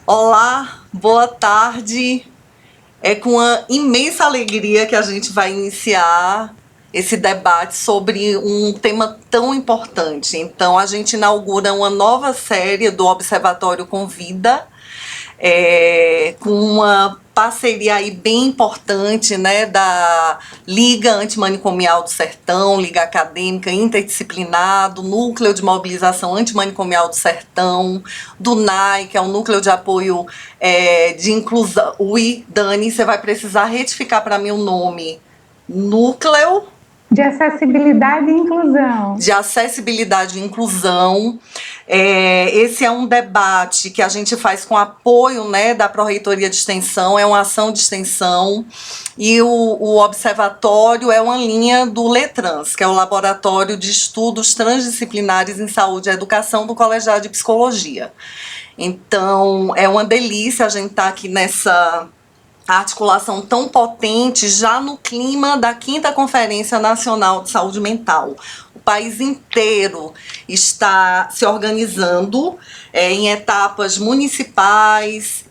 Olá, boa tarde. É com uma imensa alegria que a gente vai iniciar esse debate sobre um tema tão importante. Então, a gente inaugura uma nova série do Observatório Convida, com uma parceria aí bem importante, né, da Liga Antimanicomial do Sertão, Liga Acadêmica Interdisciplinar, do Núcleo de Mobilização Antimanicomial do Sertão, do NAI, que é o Núcleo de Apoio de Inclusão. Ui, Dani, você vai precisar retificar para mim o nome. Núcleo de Acessibilidade e Inclusão. De acessibilidade e inclusão. Esse é um debate que a gente faz com apoio, né, da Pró-Reitoria de Extensão, é uma ação de extensão, e o observatório é uma linha do LETRANS, que é o Laboratório de Estudos Transdisciplinares em Saúde e Educação do Colegiado de Psicologia. Então, é uma delícia a gente estar aqui nessa articulação tão potente, já no clima da 5ª Conferência Nacional de Saúde Mental. O país inteiro está se organizando em etapas municipais,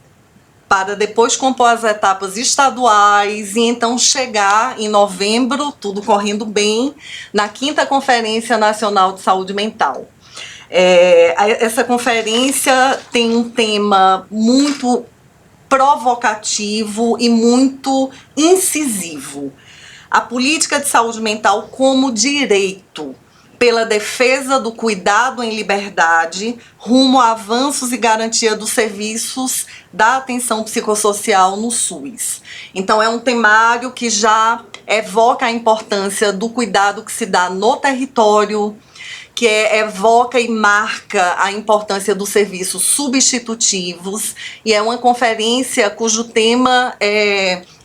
para depois compor as etapas estaduais e então chegar em novembro, tudo correndo bem, na 5ª Conferência Nacional de Saúde Mental. Essa conferência tem um tema muito provocativo e muito incisivo. A política de saúde mental como direito, pela defesa do cuidado em liberdade, rumo a avanços e garantia dos serviços da atenção psicossocial no SUS. Então, é um temário que já evoca a importância do cuidado que se dá no território, que evoca e marca a importância dos serviços substitutivos, e é uma conferência cujo tema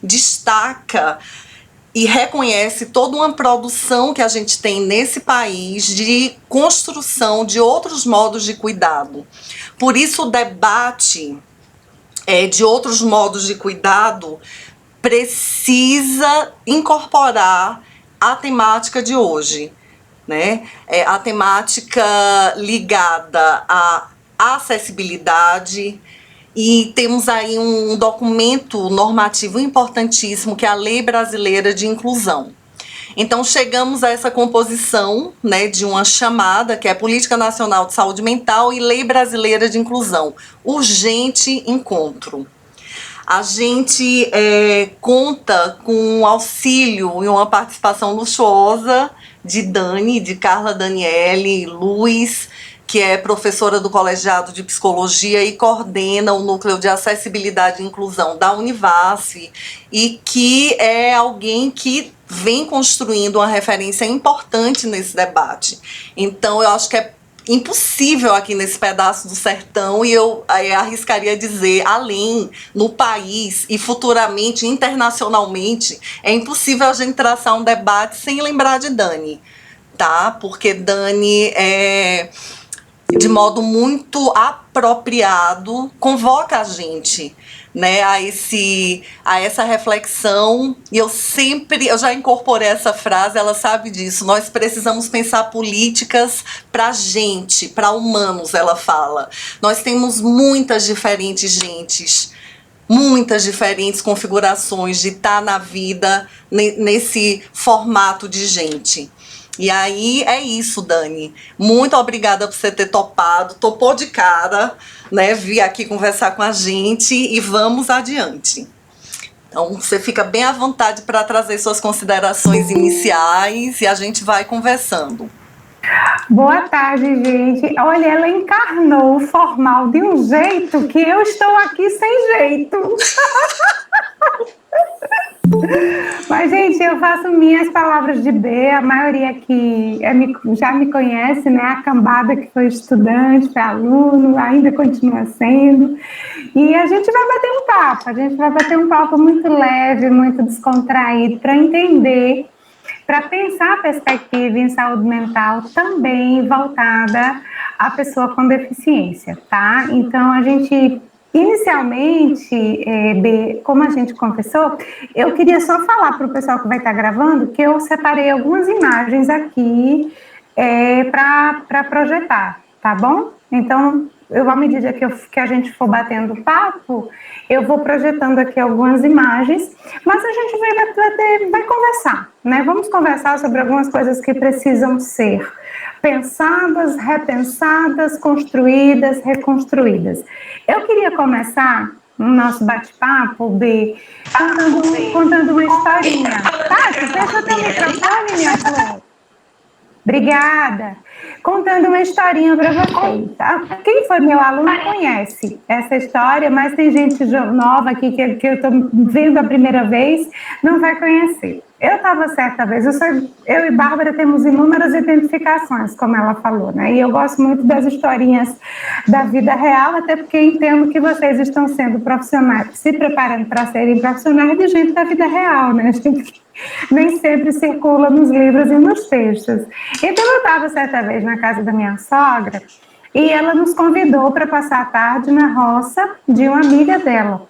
destaca e reconhece toda uma produção que a gente tem nesse país de construção de outros modos de cuidado. Por isso, o debate de outros modos de cuidado precisa incorporar a temática de hoje, né? A temática ligada à acessibilidade, e temos aí um documento normativo importantíssimo, que é a Lei Brasileira de Inclusão. Então, chegamos a essa composição, né, de uma chamada, que é Política Nacional de Saúde Mental e Lei Brasileira de Inclusão. Urgente encontro. A gente conta com um auxílio e uma participação luxuosa de Dani, de Carla Daniele Luz, que é professora do Colegiado de Psicologia e coordena o Núcleo de Acessibilidade e Inclusão da Univasf, e que é alguém que vem construindo uma referência importante nesse debate. Então, eu acho que é impossível aqui nesse pedaço do sertão, e eu arriscaria dizer, além, no país e futuramente, internacionalmente, é impossível a gente traçar um debate sem lembrar de Dani, tá? Porque Dani, de modo muito apropriado, convoca a gente, né, a essa reflexão. E eu já incorporei essa frase, ela sabe disso: nós precisamos pensar políticas para gente, para humanos, ela fala. Nós temos muitas diferentes gentes, muitas diferentes configurações de estar na vida nesse formato de gente. E aí é isso, Dani. Muito obrigada por você ter topou de cara, né, vir aqui conversar com a gente, e vamos adiante. Então, você fica bem à vontade para trazer suas considerações iniciais e a gente vai conversando. Boa tarde, gente. Olha, ela encarnou o formal de um jeito que eu estou aqui sem jeito. Mas, gente, eu faço minhas palavras de B. A maioria aqui já me conhece, né? A cambada que foi estudante, foi aluno, ainda continua sendo. E a gente vai bater um papo muito leve, muito descontraído, para entender, para pensar a perspectiva em saúde mental também voltada à pessoa com deficiência, tá? Então, a gente, inicialmente, como a gente conversou, eu queria só falar para o pessoal que vai estar gravando que eu separei algumas imagens aqui para projetar, tá bom? Então, à medida que a gente for batendo papo, eu vou projetando aqui algumas imagens, mas a gente vai conversar, né? Vamos conversar sobre algumas coisas que precisam ser pensadas, repensadas, construídas, reconstruídas. Eu queria começar no nosso bate-papo, B, contando uma historinha. Tati, fecha teu microfone, minha flor. Obrigada. Contando uma historinha para vocês, tá? Quem foi meu aluno conhece essa história, mas tem gente nova aqui que eu estou vendo a primeira vez, não vai conhecer. Eu estava certa vez, eu e Bárbara temos inúmeras identificações, como ela falou, né? E eu gosto muito das historinhas da vida real, até porque entendo que vocês estão sendo profissionais, se preparando para serem profissionais de gente da vida real, né? Gente que nem sempre circula nos livros e nos textos. Então, eu estava certa vez na casa da minha sogra e ela nos convidou para passar a tarde na roça de uma amiga dela.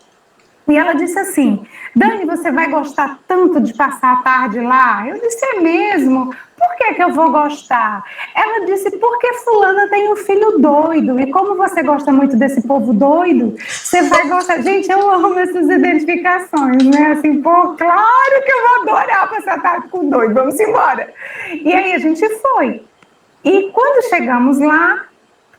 E ela disse assim: Dani, você vai gostar tanto de passar a tarde lá? Eu disse: é mesmo? Por que eu vou gostar? Ela disse: porque fulana tem um filho doido, e como você gosta muito desse povo doido, você vai gostar. Gente, eu amo essas identificações, né? Assim, pô, claro que eu vou adorar passar a tarde com doido, vamos embora. E aí a gente foi. E quando chegamos lá,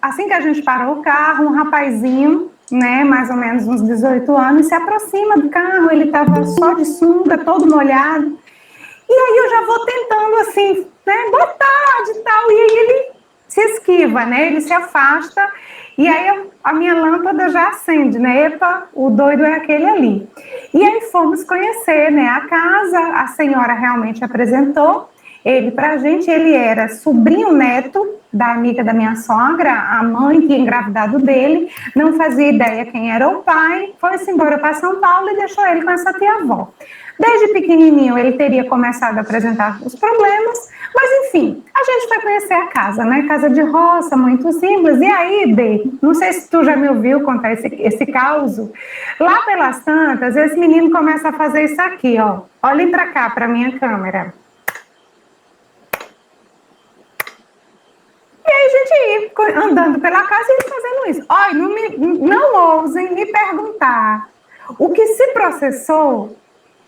assim que a gente parou o carro, um rapazinho, né, mais ou menos uns 18 anos, se aproxima do carro, ele estava só de sunga, todo molhado, e aí eu já vou tentando assim, né, boa tarde e tal, e aí ele se esquiva, né, ele se afasta, e aí a minha lâmpada já acende, né, epa, o doido é aquele ali. E aí fomos conhecer, né, a casa, a senhora realmente apresentou ele pra gente, ele era sobrinho neto da amiga da minha sogra, a mãe tinha engravidado dele, não fazia ideia quem era o pai, foi-se embora para São Paulo e deixou ele com essa tia-avó. Desde pequenininho ele teria começado a apresentar os problemas, mas enfim, a gente foi conhecer a casa, né? Casa de roça, muito simples. E aí, Bê, não sei se tu já me ouviu contar esse causo. Lá pelas tantas, esse menino começa a fazer isso aqui, ó. Olhem para cá, para minha câmera. E aí a gente ia andando pela casa e ele fazendo isso. Olha, não ousem me perguntar o que se processou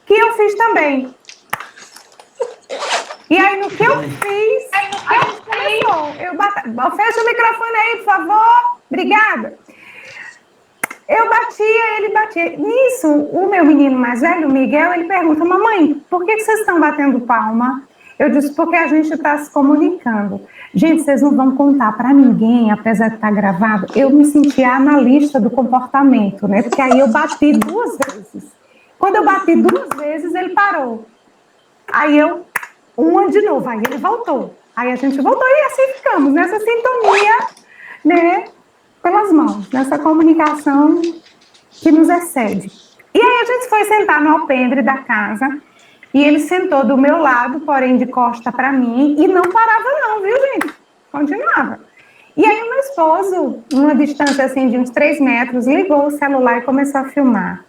que eu fiz também. E aí no que eu fiz, a gente começou. Fecha o microfone aí, por favor. Obrigada. Eu batia, ele batia. Nisso, o meu menino mais velho, o Miguel, ele pergunta: mamãe, por que vocês estão batendo palma? Eu disse: porque a gente está se comunicando. Gente, vocês não vão contar para ninguém, apesar de estar gravado. Eu me senti analista do comportamento, né? Porque aí eu bati 2 vezes. Quando eu bati 2 vezes, ele parou. Aí eu, uma de novo, aí ele voltou. Aí a gente voltou e assim ficamos, nessa sintonia, né? Pelas mãos, nessa comunicação que nos excede. E aí a gente foi sentar no alpendre da casa. E ele sentou do meu lado, porém de costa para mim, e não parava não, viu, gente? Continuava. E aí o meu esposo, numa distância assim de uns 3 metros, ligou o celular e começou a filmar.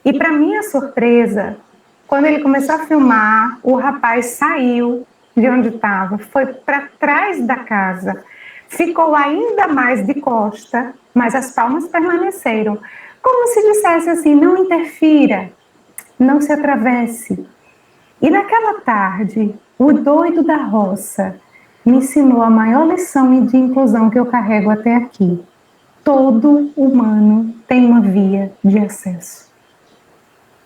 E para minha surpresa, quando ele começou a filmar, o rapaz saiu de onde estava, foi para trás da casa, ficou ainda mais de costa, mas as palmas permaneceram. Como se dissesse assim: não interfira, não se atravesse. E naquela tarde, o doido da roça me ensinou a maior lição de inclusão que eu carrego até aqui. Todo humano tem uma via de acesso.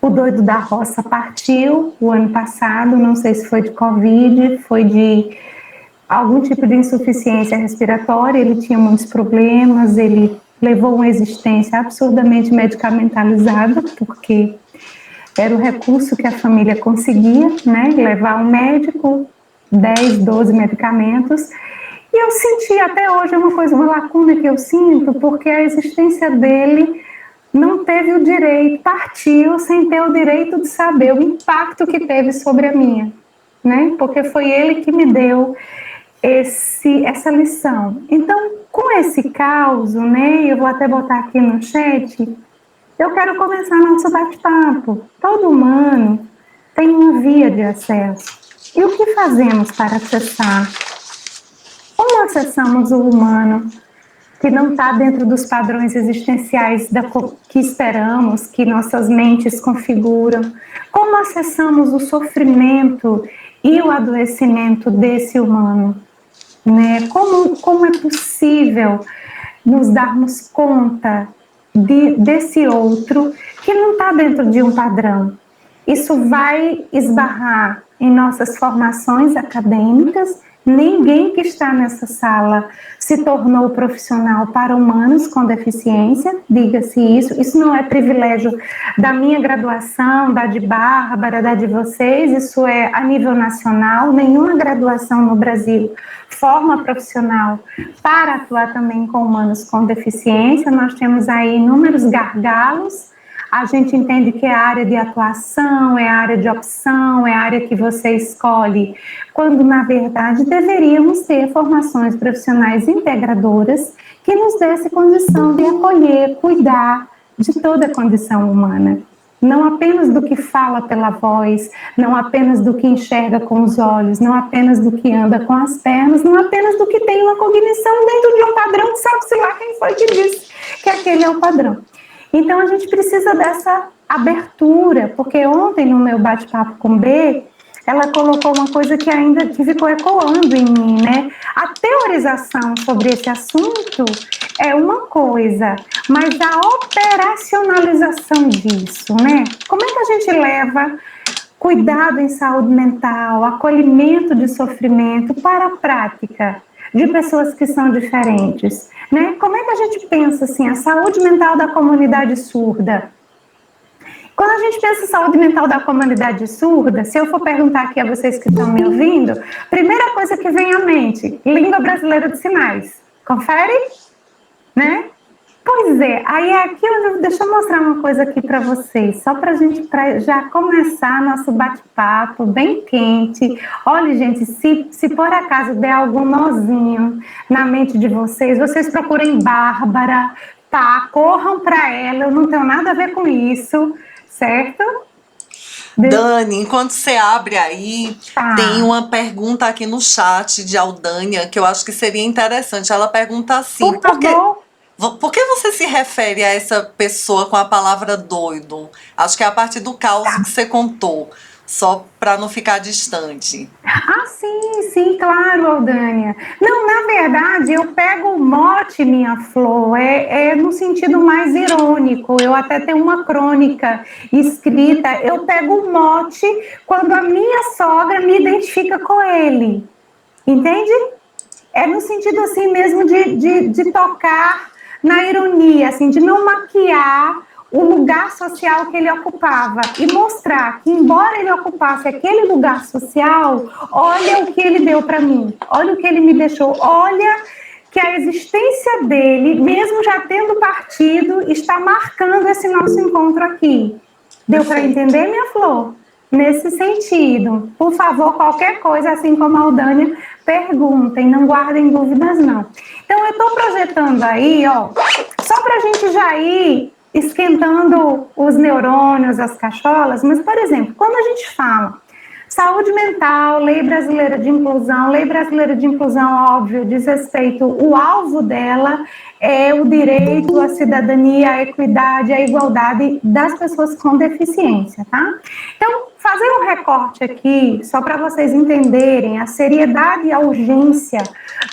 O doido da roça partiu o ano passado, não sei se foi de Covid, foi de algum tipo de insuficiência respiratória, ele tinha muitos problemas, ele levou uma existência absurdamente medicamentalizada, porque era o recurso que a família conseguia, né, levar um médico, 10, 12 medicamentos, e eu senti até hoje uma lacuna que eu sinto, porque a existência dele não teve o direito, partiu sem ter o direito de saber o impacto que teve sobre a minha, né, porque foi ele que me deu essa lição. Então, com esse caos, né, eu vou até botar aqui no chat, eu quero começar nosso bate-papo. Todo humano tem uma via de acesso. E o que fazemos para acessar? Como acessamos o humano? que não está dentro dos padrões existenciais que esperamos, que nossas mentes configuram. Como acessamos o sofrimento e o adoecimento desse humano? Né? Como é possível nos darmos conta desse outro que não está dentro de um padrão? Isso vai esbarrar em nossas formações acadêmicas. Ninguém que está nessa sala se tornou profissional para humanos com deficiência, diga-se isso. Isso não é privilégio da minha graduação, da de Bárbara, da de vocês, isso é a nível nacional. Nenhuma graduação no Brasil forma profissional para atuar também com humanos com deficiência. Nós temos aí inúmeros gargalos. A gente entende que é a área de atuação, é a área de opção, é a área que você escolhe, quando, na verdade, deveríamos ter formações profissionais integradoras que nos desse condição de acolher, cuidar de toda a condição humana. Não apenas do que fala pela voz, não apenas do que enxerga com os olhos, não apenas do que anda com as pernas, não apenas do que tem uma cognição dentro de um padrão que sabe-se lá quem foi que disse que aquele é o padrão. Então, a gente precisa dessa abertura, porque ontem, no meu bate-papo com B, ela colocou uma coisa que ficou ecoando em mim, né? A teorização sobre esse assunto é uma coisa, mas a operacionalização disso, né? Como é que a gente leva cuidado em saúde mental, acolhimento de sofrimento para a prática de pessoas que são diferentes, né? Como é que a gente pensa assim, a saúde mental da comunidade surda? Quando a gente pensa em saúde mental da comunidade surda, se eu for perguntar aqui a vocês que estão me ouvindo, primeira coisa que vem à mente, língua brasileira de sinais. Confere? Né? Pois é, aí aqui, deixa eu mostrar uma coisa aqui para vocês, só para a gente já começar nosso bate-papo bem quente. Olha, gente, se por acaso der algum nozinho na mente de vocês, vocês procurem Bárbara, tá? Corram para ela, eu não tenho nada a ver com isso, certo? Dani, enquanto você abre aí, tem uma pergunta aqui no chat de Aldânia que eu acho que seria interessante. Ela pergunta assim: por que você se refere a essa pessoa com a palavra doido? Acho que é a partir do caos que você contou, só para não ficar distante. Ah, sim, claro, Aldânia. Não, na verdade, eu pego o mote, minha flor, é no sentido mais irônico. Eu até tenho uma crônica escrita, eu pego o mote quando a minha sogra me identifica com ele. Entende? É no sentido assim mesmo de tocar na ironia, assim, de não maquiar o lugar social que ele ocupava e mostrar que, embora ele ocupasse aquele lugar social, olha o que ele deu para mim, olha o que ele me deixou, olha que a existência dele, mesmo já tendo partido, está marcando esse nosso encontro aqui. Deu para entender, minha flor? Nesse sentido, por favor, qualquer coisa, assim como a Aldânia, perguntem, não guardem dúvidas, não. Então, eu estou projetando aí, ó, só para a gente já ir esquentando os neurônios, as cacholas, mas, por exemplo, quando a gente fala saúde mental, lei brasileira de inclusão, óbvio, diz respeito, o alvo dela é o direito à cidadania, à equidade, à igualdade das pessoas com deficiência, tá? Então, fazer um recorte aqui, só para vocês entenderem a seriedade e a urgência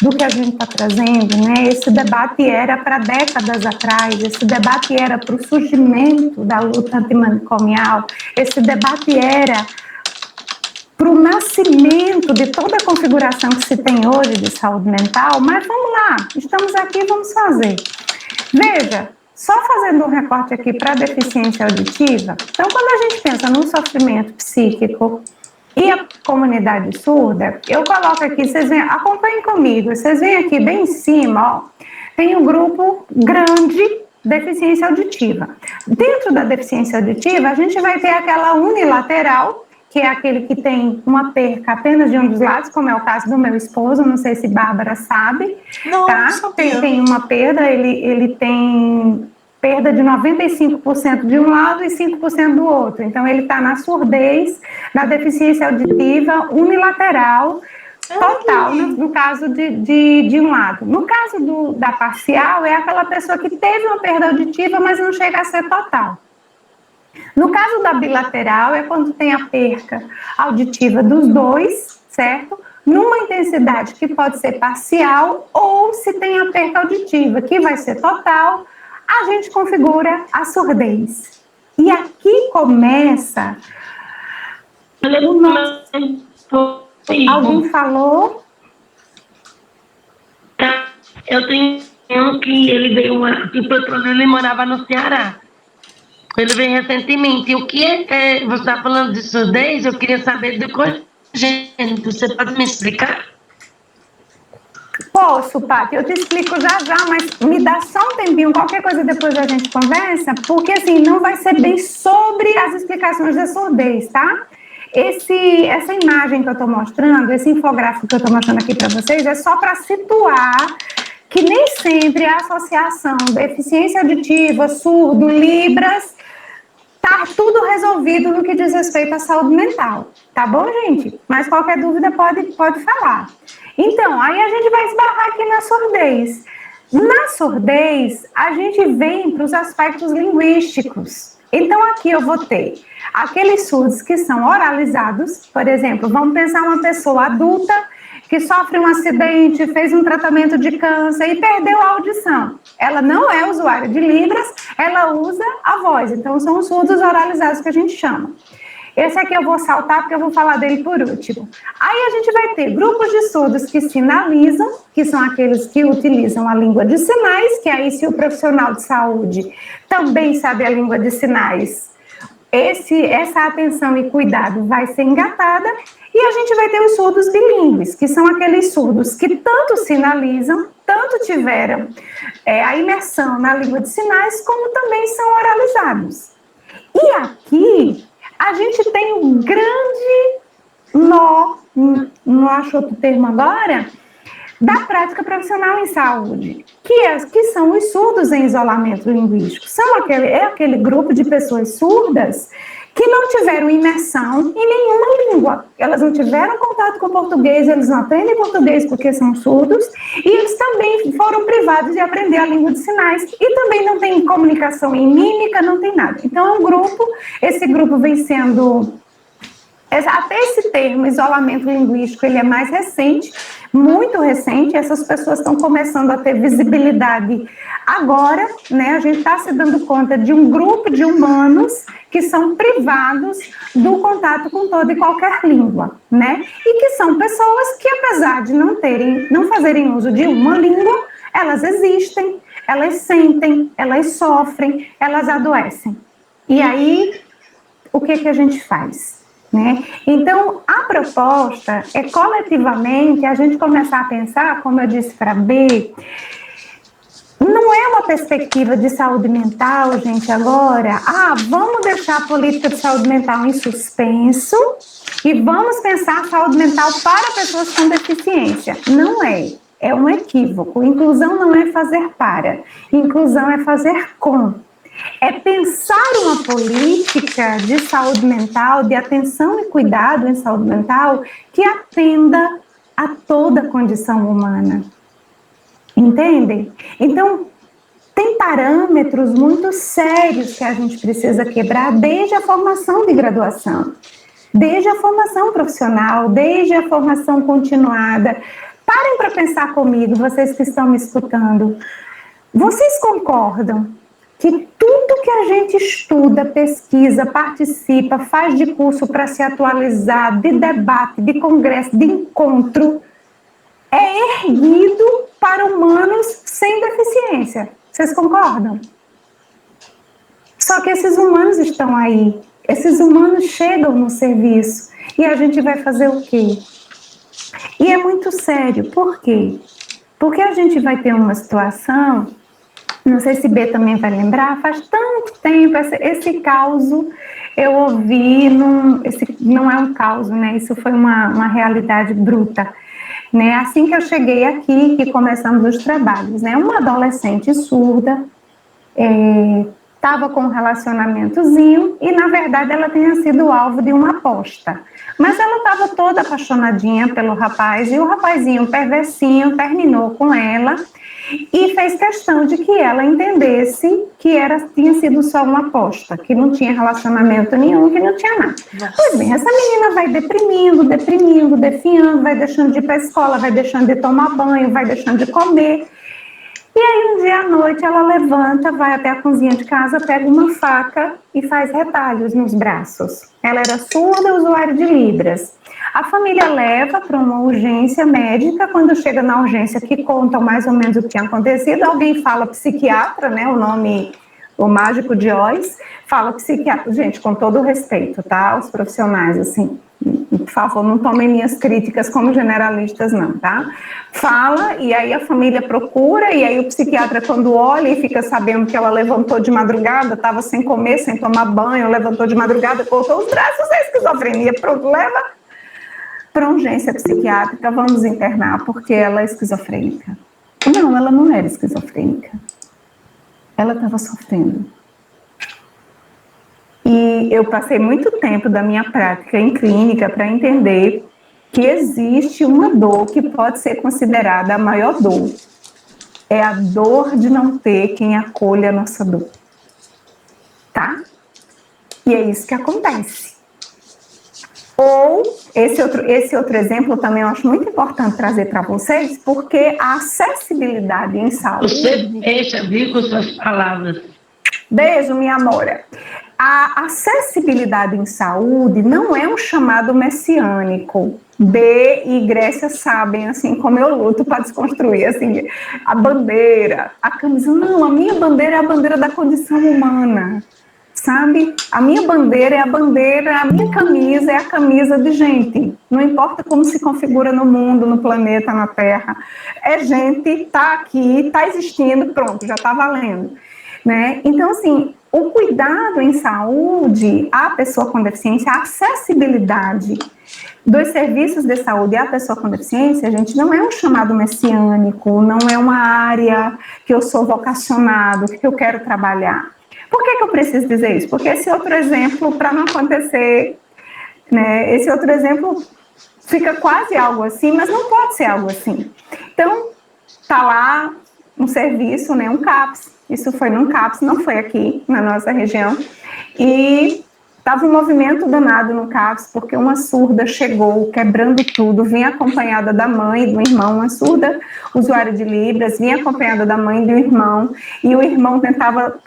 do que a gente está trazendo, né? Esse debate era para décadas atrás, esse debate era para o surgimento da luta antimanicomial, esse debate era para o nascimento de toda a configuração que se tem hoje de saúde mental, mas vamos lá, estamos aqui, vamos fazer. Veja, só fazendo um recorte aqui para a deficiência auditiva, então quando a gente pensa num sofrimento psíquico e a comunidade surda, eu coloco aqui, vocês vêm, acompanhem comigo, vocês veem aqui bem em cima, ó, tem um grupo grande, deficiência auditiva. Dentro da deficiência auditiva, a gente vai ter aquela unilateral, que é aquele que tem uma perca apenas de um dos lados, como é o caso do meu esposo, não sei se Bárbara sabe. Não, tá? Não sabia. Tem uma perda, ele tem perda de 95% de um lado e 5% do outro. Então, ele está na surdez, na deficiência auditiva unilateral, total, no caso de um lado. No caso da parcial, é aquela pessoa que teve uma perda auditiva, mas não chega a ser total. No caso da bilateral, é quando tem a perca auditiva dos dois, certo? Numa intensidade que pode ser parcial, ou se tem a perca auditiva, que vai ser total, a gente configura a surdez. E aqui começa o nosso... Alguém falou? Eu tenho um que ele veio, o patrão dele morava no Ceará. Ele veio recentemente. O que você está falando de surdez? Eu queria saber do congênito. Você pode me explicar? Posso, Paty, eu te explico já, mas me dá só um tempinho, qualquer coisa depois a gente conversa, porque assim, não vai ser bem sobre as explicações da surdez, tá? Essa imagem que eu estou mostrando, esse infográfico que eu estou mostrando aqui para vocês, é só para situar que nem sempre a associação deficiência auditiva, surdo, Libras, tá tudo resolvido no que diz respeito à saúde mental, tá bom, gente? Mas qualquer dúvida pode falar. Então, aí a gente vai esbarrar aqui na surdez. Na surdez, a gente vem para os aspectos linguísticos. Então, aqui eu vou ter aqueles surdos que são oralizados, por exemplo, vamos pensar uma pessoa adulta que sofre um acidente, fez um tratamento de câncer e perdeu a audição. Ela não é usuária de Libras, ela usa a voz. Então, são os surdos oralizados que a gente chama. Esse aqui eu vou saltar porque eu vou falar dele por último. Aí a gente vai ter grupos de surdos que sinalizam, que são aqueles que utilizam a língua de sinais, que aí se o profissional de saúde também sabe a língua de sinais, essa atenção e cuidado vai ser engatada. E a gente vai ter os surdos bilíngues, que são aqueles surdos que tanto sinalizam, tanto tiveram a imersão na língua de sinais, como também são oralizados. E aqui a gente tem um grande nó, não acho outro termo agora, da prática profissional em saúde, que são os surdos em isolamento linguístico. É aquele grupo de pessoas surdas que não tiveram imersão em nenhuma língua. Elas não tiveram contato com o português, eles não aprendem português porque são surdos, e eles também foram privados de aprender a língua de sinais, e também não tem comunicação em mímica, não tem nada. Então é um grupo, esse grupo vem sendo... Até esse termo, isolamento linguístico, ele é mais recente, muito recente, essas pessoas estão começando a ter visibilidade agora, né? A gente está se dando conta de um grupo de humanos que são privados do contato com toda e qualquer língua, né? E que são pessoas que, apesar de não fazerem uso de uma língua, elas existem, elas sentem, elas sofrem, elas adoecem. E aí, o que a gente faz? Né? Então, a proposta é coletivamente a gente começar a pensar, como eu disse para B, não é uma perspectiva de saúde mental, gente, agora, vamos deixar a política de saúde mental em suspenso e vamos pensar a saúde mental para pessoas com deficiência. Não é. É um equívoco. Inclusão não é fazer para, inclusão é fazer com. É pensar uma política de saúde mental, de atenção e cuidado em saúde mental, que atenda a toda a condição humana. Entendem? Então, tem parâmetros muito sérios que a gente precisa quebrar desde a formação de graduação, desde a formação profissional, desde a formação continuada. Parem para pensar comigo, vocês que estão me escutando. Vocês concordam que tudo que a gente estuda, pesquisa, participa, faz de curso para se atualizar, de debate, de congresso, de encontro, é erguido para humanos sem deficiência? Vocês concordam? Só que esses humanos estão aí, esses humanos chegam no serviço, e a gente vai fazer o quê? E é muito sério, por quê? Porque a gente vai ter uma situação... Não sei se B também vai lembrar, faz tanto tempo, esse caso eu ouvi, esse não é um caso, né? Isso foi uma realidade bruta, né? Assim que eu cheguei aqui, que começamos os trabalhos, né? Uma adolescente surda, estava com um relacionamentozinho e, na verdade, ela tinha sido alvo de uma aposta. Mas ela estava toda apaixonadinha pelo rapaz e o rapazinho perversinho terminou com ela e fez questão de que ela entendesse que tinha sido só uma aposta, que não tinha relacionamento nenhum, que não tinha nada. Pois bem, essa menina vai deprimindo, definhando, vai deixando de ir para a escola, vai deixando de tomar banho, vai deixando de comer. E aí, um dia à noite, ela levanta, vai até a cozinha de casa, pega uma faca e faz retalhos nos braços. Ela era surda, usuária de Libras. A família leva para uma urgência médica. Quando chega na urgência, que contam mais ou menos o que tinha acontecido, alguém fala psiquiatra, né, o nome, o mágico de Oz, fala psiquiatra. Gente, com todo o respeito, tá, os profissionais, assim, por favor, não tomem minhas críticas como generalistas, não, tá? Fala, e aí a família procura, e aí o psiquiatra, quando olha e fica sabendo que ela levantou de madrugada, estava sem comer, sem tomar banho, levantou de madrugada, cortou os braços, é esquizofrenia, pronto, leva para urgência psiquiátrica, vamos internar, porque ela é esquizofrênica. Não, ela não era esquizofrênica. Ela estava sofrendo. E eu passei muito tempo da minha prática em clínica para entender que existe uma dor que pode ser considerada a maior dor. É a dor de não ter quem acolha a nossa dor. Tá? E é isso que acontece. Ou, esse outro exemplo também eu acho muito importante trazer para vocês, porque a acessibilidade em saúde... Você fecha, viu, com suas palavras. Beijo, minha amora. A acessibilidade em saúde não é um chamado messiânico. B e Grécia sabem, assim, como eu luto para desconstruir, assim, a bandeira, a camisa. Não, a minha bandeira é a bandeira da condição humana, sabe? A minha bandeira é a bandeira, a minha camisa é a camisa de gente. Não importa como se configura no mundo, no planeta, na Terra. É gente, tá aqui, tá existindo, pronto, já tá valendo. Né? Então, assim, o cuidado em saúde à pessoa com deficiência, a acessibilidade dos serviços de saúde à pessoa com deficiência, gente, não é um chamado messiânico, não é uma área que eu sou vocacionado, que eu quero trabalhar. Por que eu preciso dizer isso? Porque esse outro exemplo, para não acontecer, né, esse outro exemplo fica quase algo assim, mas não pode ser algo assim. Então, tá lá um serviço, né, um CAPS. Isso foi num CAPS, não foi aqui na nossa região. E estava um movimento danado no CAPS, porque uma surda chegou quebrando tudo, vinha acompanhada da mãe e do irmão, uma surda usuária de Libras, vinha acompanhada da mãe e do irmão, e o irmão tentava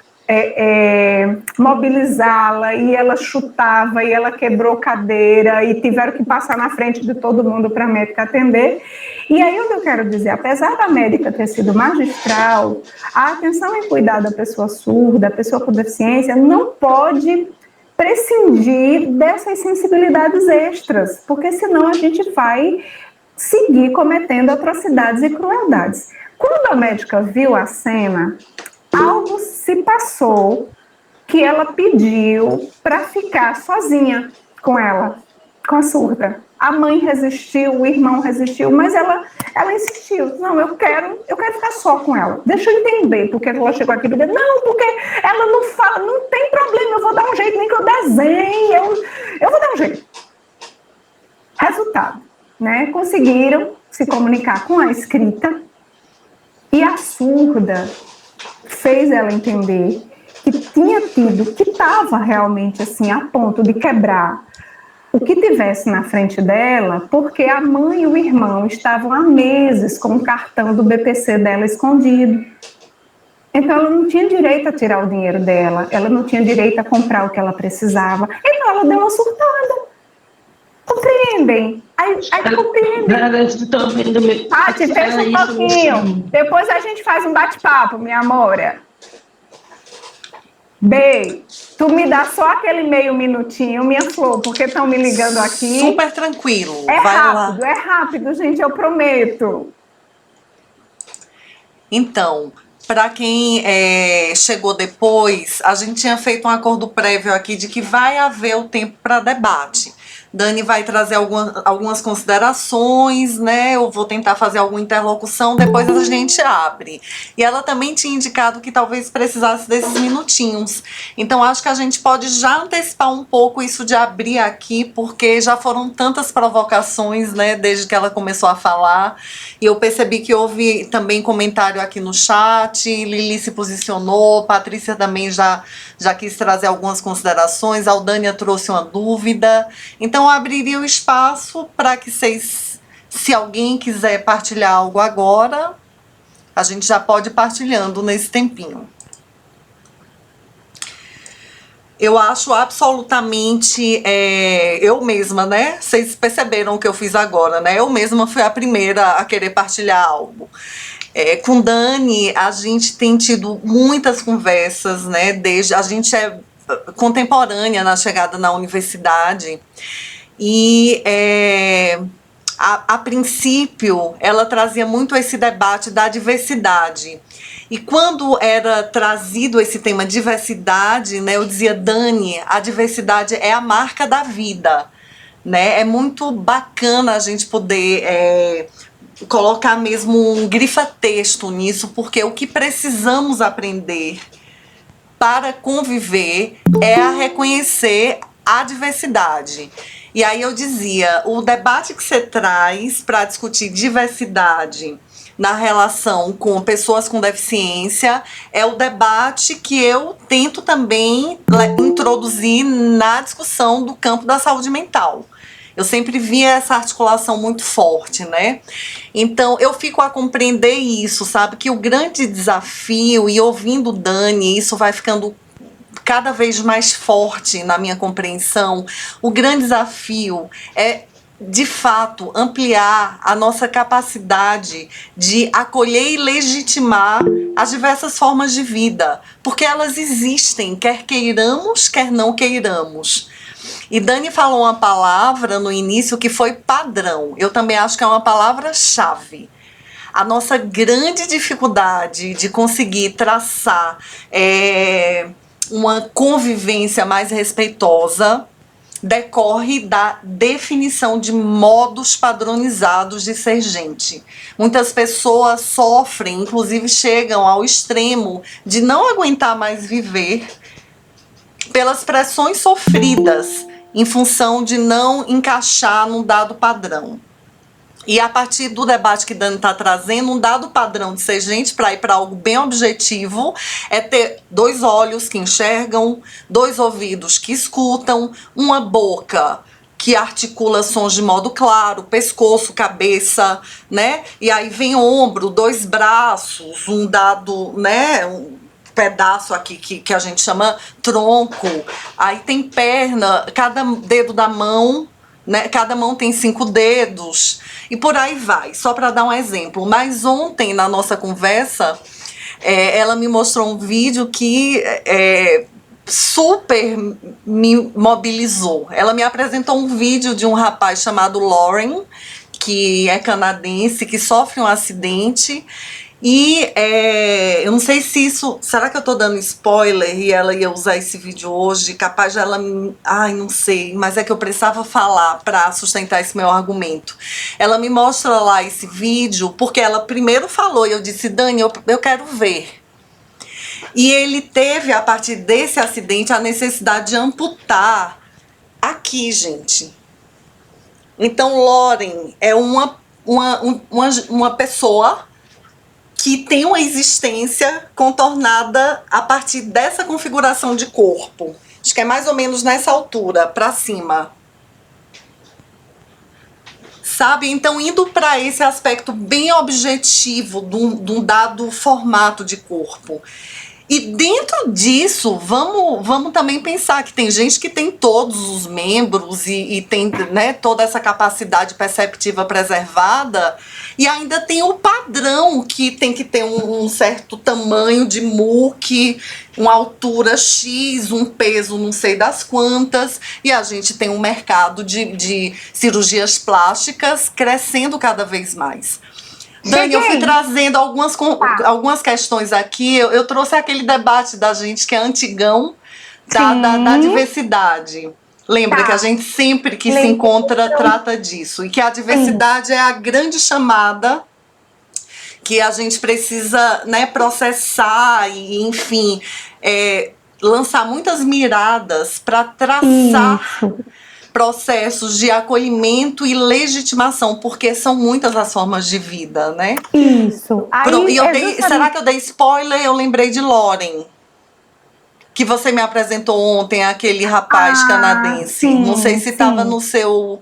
mobilizá-la, e ela chutava, e ela quebrou cadeira, e tiveram que passar na frente de todo mundo para a médica atender. E aí o que eu quero dizer, apesar da médica ter sido magistral, a atenção em cuidar da pessoa surda, a pessoa com deficiência, não pode prescindir dessas sensibilidades extras, porque senão a gente vai seguir cometendo atrocidades e crueldades. Quando a médica viu a cena, algo se passou que ela pediu para ficar sozinha com ela, com a surda. A mãe resistiu, o irmão resistiu, mas ela insistiu. Não, eu quero ficar só com ela. Deixa eu entender porque ela chegou aqui. Não, porque ela não fala, não tem problema, eu vou dar um jeito, nem que eu desenhe, eu vou dar um jeito. Resultado, né? Conseguiram se comunicar com a escrita e a surda fez ela entender que tinha tido, que estava realmente assim a ponto de quebrar o que tivesse na frente dela, porque a mãe e o irmão estavam há meses com o cartão do BPC dela escondido. Então ela não tinha direito a tirar o dinheiro dela, ela não tinha direito a comprar o que ela precisava. Então ela deu uma surtada. Compreendem? Aí compreendem. Tati, fecha um pouquinho. Depois a gente faz um bate-papo, minha amora. Bey, tu me dá só aquele meio minutinho, minha flor, porque estão me ligando aqui. Super tranquilo. É rápido, gente, eu prometo. Então, para quem chegou depois, a gente tinha feito um acordo prévio aqui de que vai haver o tempo para debate. Dani vai trazer algumas considerações, né? Eu vou tentar fazer alguma interlocução, depois a gente abre. E ela também tinha indicado que talvez precisasse desses minutinhos. Então, acho que a gente pode já antecipar um pouco isso de abrir aqui, porque já foram tantas provocações, né, desde que ela começou a falar. E eu percebi que houve também comentário aqui no chat, Lili se posicionou, Patrícia também já quis trazer algumas considerações, a Aldânia trouxe uma dúvida. Então, eu abriria o espaço para que vocês, se alguém quiser partilhar algo agora, a gente já pode ir partilhando nesse tempinho. Eu acho absolutamente, eu mesma, né? Vocês perceberam o que eu fiz agora, né? Eu mesma fui a primeira a querer partilhar algo. Com Dani, a gente tem tido muitas conversas, né? A gente é contemporânea na chegada na universidade e a princípio ela trazia muito esse debate da diversidade. E quando era trazido esse tema diversidade, né, eu dizia, Dani, a diversidade é a marca da vida, né? É muito bacana a gente poder colocar mesmo um grifa-texto nisso, porque o que precisamos aprender para conviver é a reconhecer a diversidade. E aí eu dizia, o debate que você traz para discutir diversidade na relação com pessoas com deficiência é o debate que eu tento também introduzir na discussão do campo da saúde mental. Eu sempre via essa articulação muito forte, né? Então, eu fico a compreender isso, sabe? Que o grande desafio, e ouvindo Dani, isso vai ficando cada vez mais forte na minha compreensão, o grande desafio é, de fato, ampliar a nossa capacidade de acolher e legitimar as diversas formas de vida, porque elas existem, quer queiramos, quer não queiramos. E Dani falou uma palavra no início que foi padrão. Eu também acho que é uma palavra-chave. A nossa grande dificuldade de conseguir traçar uma convivência mais respeitosa decorre da definição de modos padronizados de ser gente. Muitas pessoas sofrem, inclusive chegam ao extremo de não aguentar mais viver pelas pressões sofridas em função de não encaixar num dado padrão. E a partir do debate que Dani está trazendo, um dado padrão de ser gente para ir para algo bem objetivo é ter 2 olhos que enxergam, 2 ouvidos que escutam, uma boca que articula sons de modo claro, pescoço, cabeça, né? E aí vem ombro, 2 braços, um dado, né? Um pedaço aqui que a gente chama tronco. Aí tem perna, cada dedo da mão, né? Cada mão tem 5 dedos e por aí vai, só para dar um exemplo. Mas ontem, na nossa conversa, ela me mostrou um vídeo que super me mobilizou. Ela me apresentou um vídeo de um rapaz chamado Lauren, que é canadense, que sofre um acidente. E eu não sei se isso... Será que eu tô dando spoiler e ela ia usar esse vídeo hoje? Capaz de ela... Ai, não sei. Mas é que eu precisava falar para sustentar esse meu argumento. Ela me mostra lá esse vídeo porque ela primeiro falou e eu disse, Dani, eu quero ver. E ele teve, a partir desse acidente, a necessidade de amputar aqui, gente. Então, Lauren é uma pessoa que tem uma existência contornada a partir dessa configuração de corpo. Acho que é mais ou menos nessa altura, para cima. Sabe? Então, indo para esse aspecto bem objetivo de um dado formato de corpo. E dentro disso, vamos também pensar que tem gente que tem todos os membros e tem, né, toda essa capacidade perceptiva preservada e ainda tem o padrão que tem que ter um certo tamanho de muque, uma altura X, um peso não sei das quantas, e a gente tem um mercado de cirurgias plásticas crescendo cada vez mais. Dani, eu fui trazendo algumas questões aqui. Eu trouxe aquele debate da gente que é antigão da diversidade. Lembra Tá. que a gente sempre que se Lembro. encontra trata disso. E que a diversidade é a grande chamada que a gente precisa, né, processar e, enfim, lançar muitas miradas para traçar Isso. processos de acolhimento e legitimação, porque são muitas as formas de vida, né? Isso. Aí, Será que eu dei spoiler? Eu lembrei de Loren, que você me apresentou ontem, aquele rapaz canadense. Sim, Não sei se estava no seu...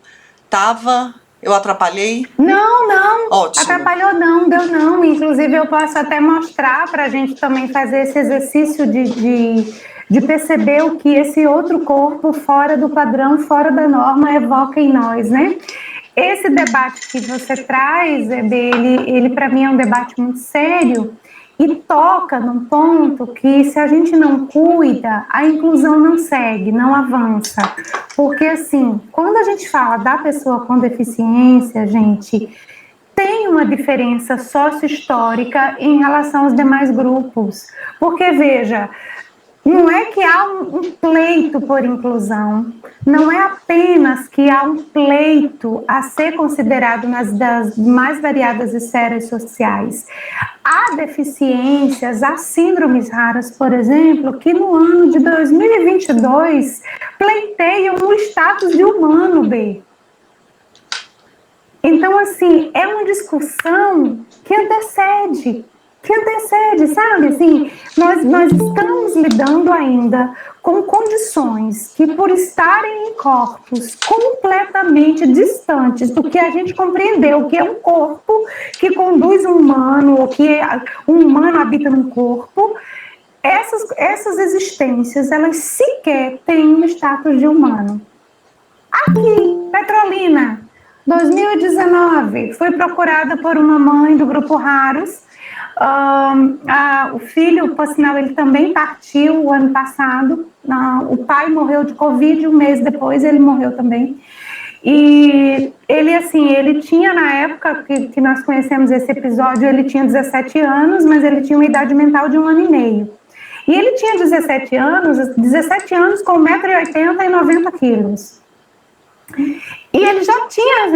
Tava? Eu atrapalhei? Não. Ótimo. Atrapalhou não, deu não. Inclusive, eu posso até mostrar para a gente também fazer esse exercício de perceber o que esse outro corpo fora do padrão, fora da norma, evoca em nós, né? Esse debate que você traz, ele para mim é um debate muito sério e toca num ponto que, se a gente não cuida, a inclusão não segue, não avança. Porque, assim, quando a gente fala da pessoa com deficiência, gente, tem uma diferença sócio-histórica em relação aos demais grupos. Porque, veja, não é que há um pleito por inclusão, não é apenas que há um pleito a ser considerado das mais variadas esferas sociais. Há deficiências, há síndromes raras, por exemplo, que no ano de 2022 pleiteiam o status de humano, B. Então, assim, é uma discussão que antecede, sabe? Assim, nós estamos lidando ainda com condições que, por estarem em corpos completamente distantes do que a gente compreendeu, que é um corpo que conduz um humano, ou que um humano habita num corpo, essas existências, elas sequer têm um status de humano. Aqui, Petrolina, 2019, fui procurada por uma mãe do Grupo Raros. O filho, por sinal, ele também partiu o ano passado. O pai morreu de Covid, um mês depois ele morreu também. E ele, assim, ele tinha, na época que nós conhecemos esse episódio, ele tinha 17 anos, mas ele tinha uma idade mental de 1 ano e meio. E ele tinha 17 anos com 1,80 m e 90 quilos. E ele já tinha,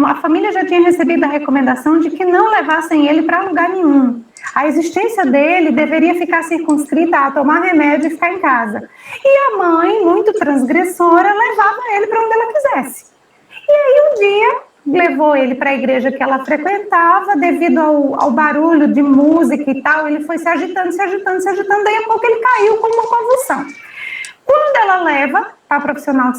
a família já tinha recebido a recomendação de que não levassem ele para lugar nenhum. A existência dele deveria ficar circunscrita a tomar remédio e ficar em casa. E a mãe, muito transgressora, levava ele para onde ela quisesse. E aí um dia levou ele para a igreja que ela frequentava, devido ao barulho de música e tal, ele foi se agitando, daí a pouco ele caiu com uma convulsão. Quando ela leva para a profissional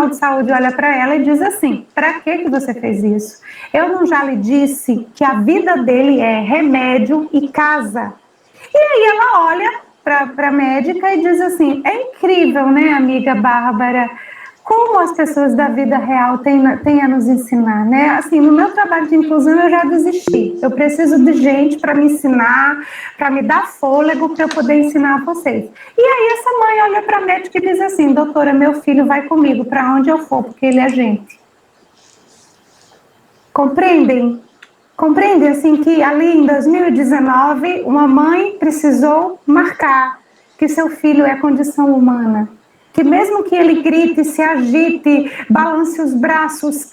de saúde olha para ela e diz assim: para que você fez isso? Eu não já lhe disse que a vida dele é remédio e casa? E aí ela olha para a médica e diz assim: é incrível, né, amiga Bárbara, como as pessoas da vida real têm a nos ensinar, né? Assim, no meu trabalho de inclusão eu já desisti. Eu preciso de gente para me ensinar, para me dar fôlego para eu poder ensinar a vocês. E aí essa mãe olha para a médica e diz assim: doutora, meu filho vai comigo para onde eu for, porque ele é gente. Compreendem? Compreendem, assim, que ali em 2019 uma mãe precisou marcar que seu filho é condição humana. Que mesmo que ele grite, se agite, balance os braços,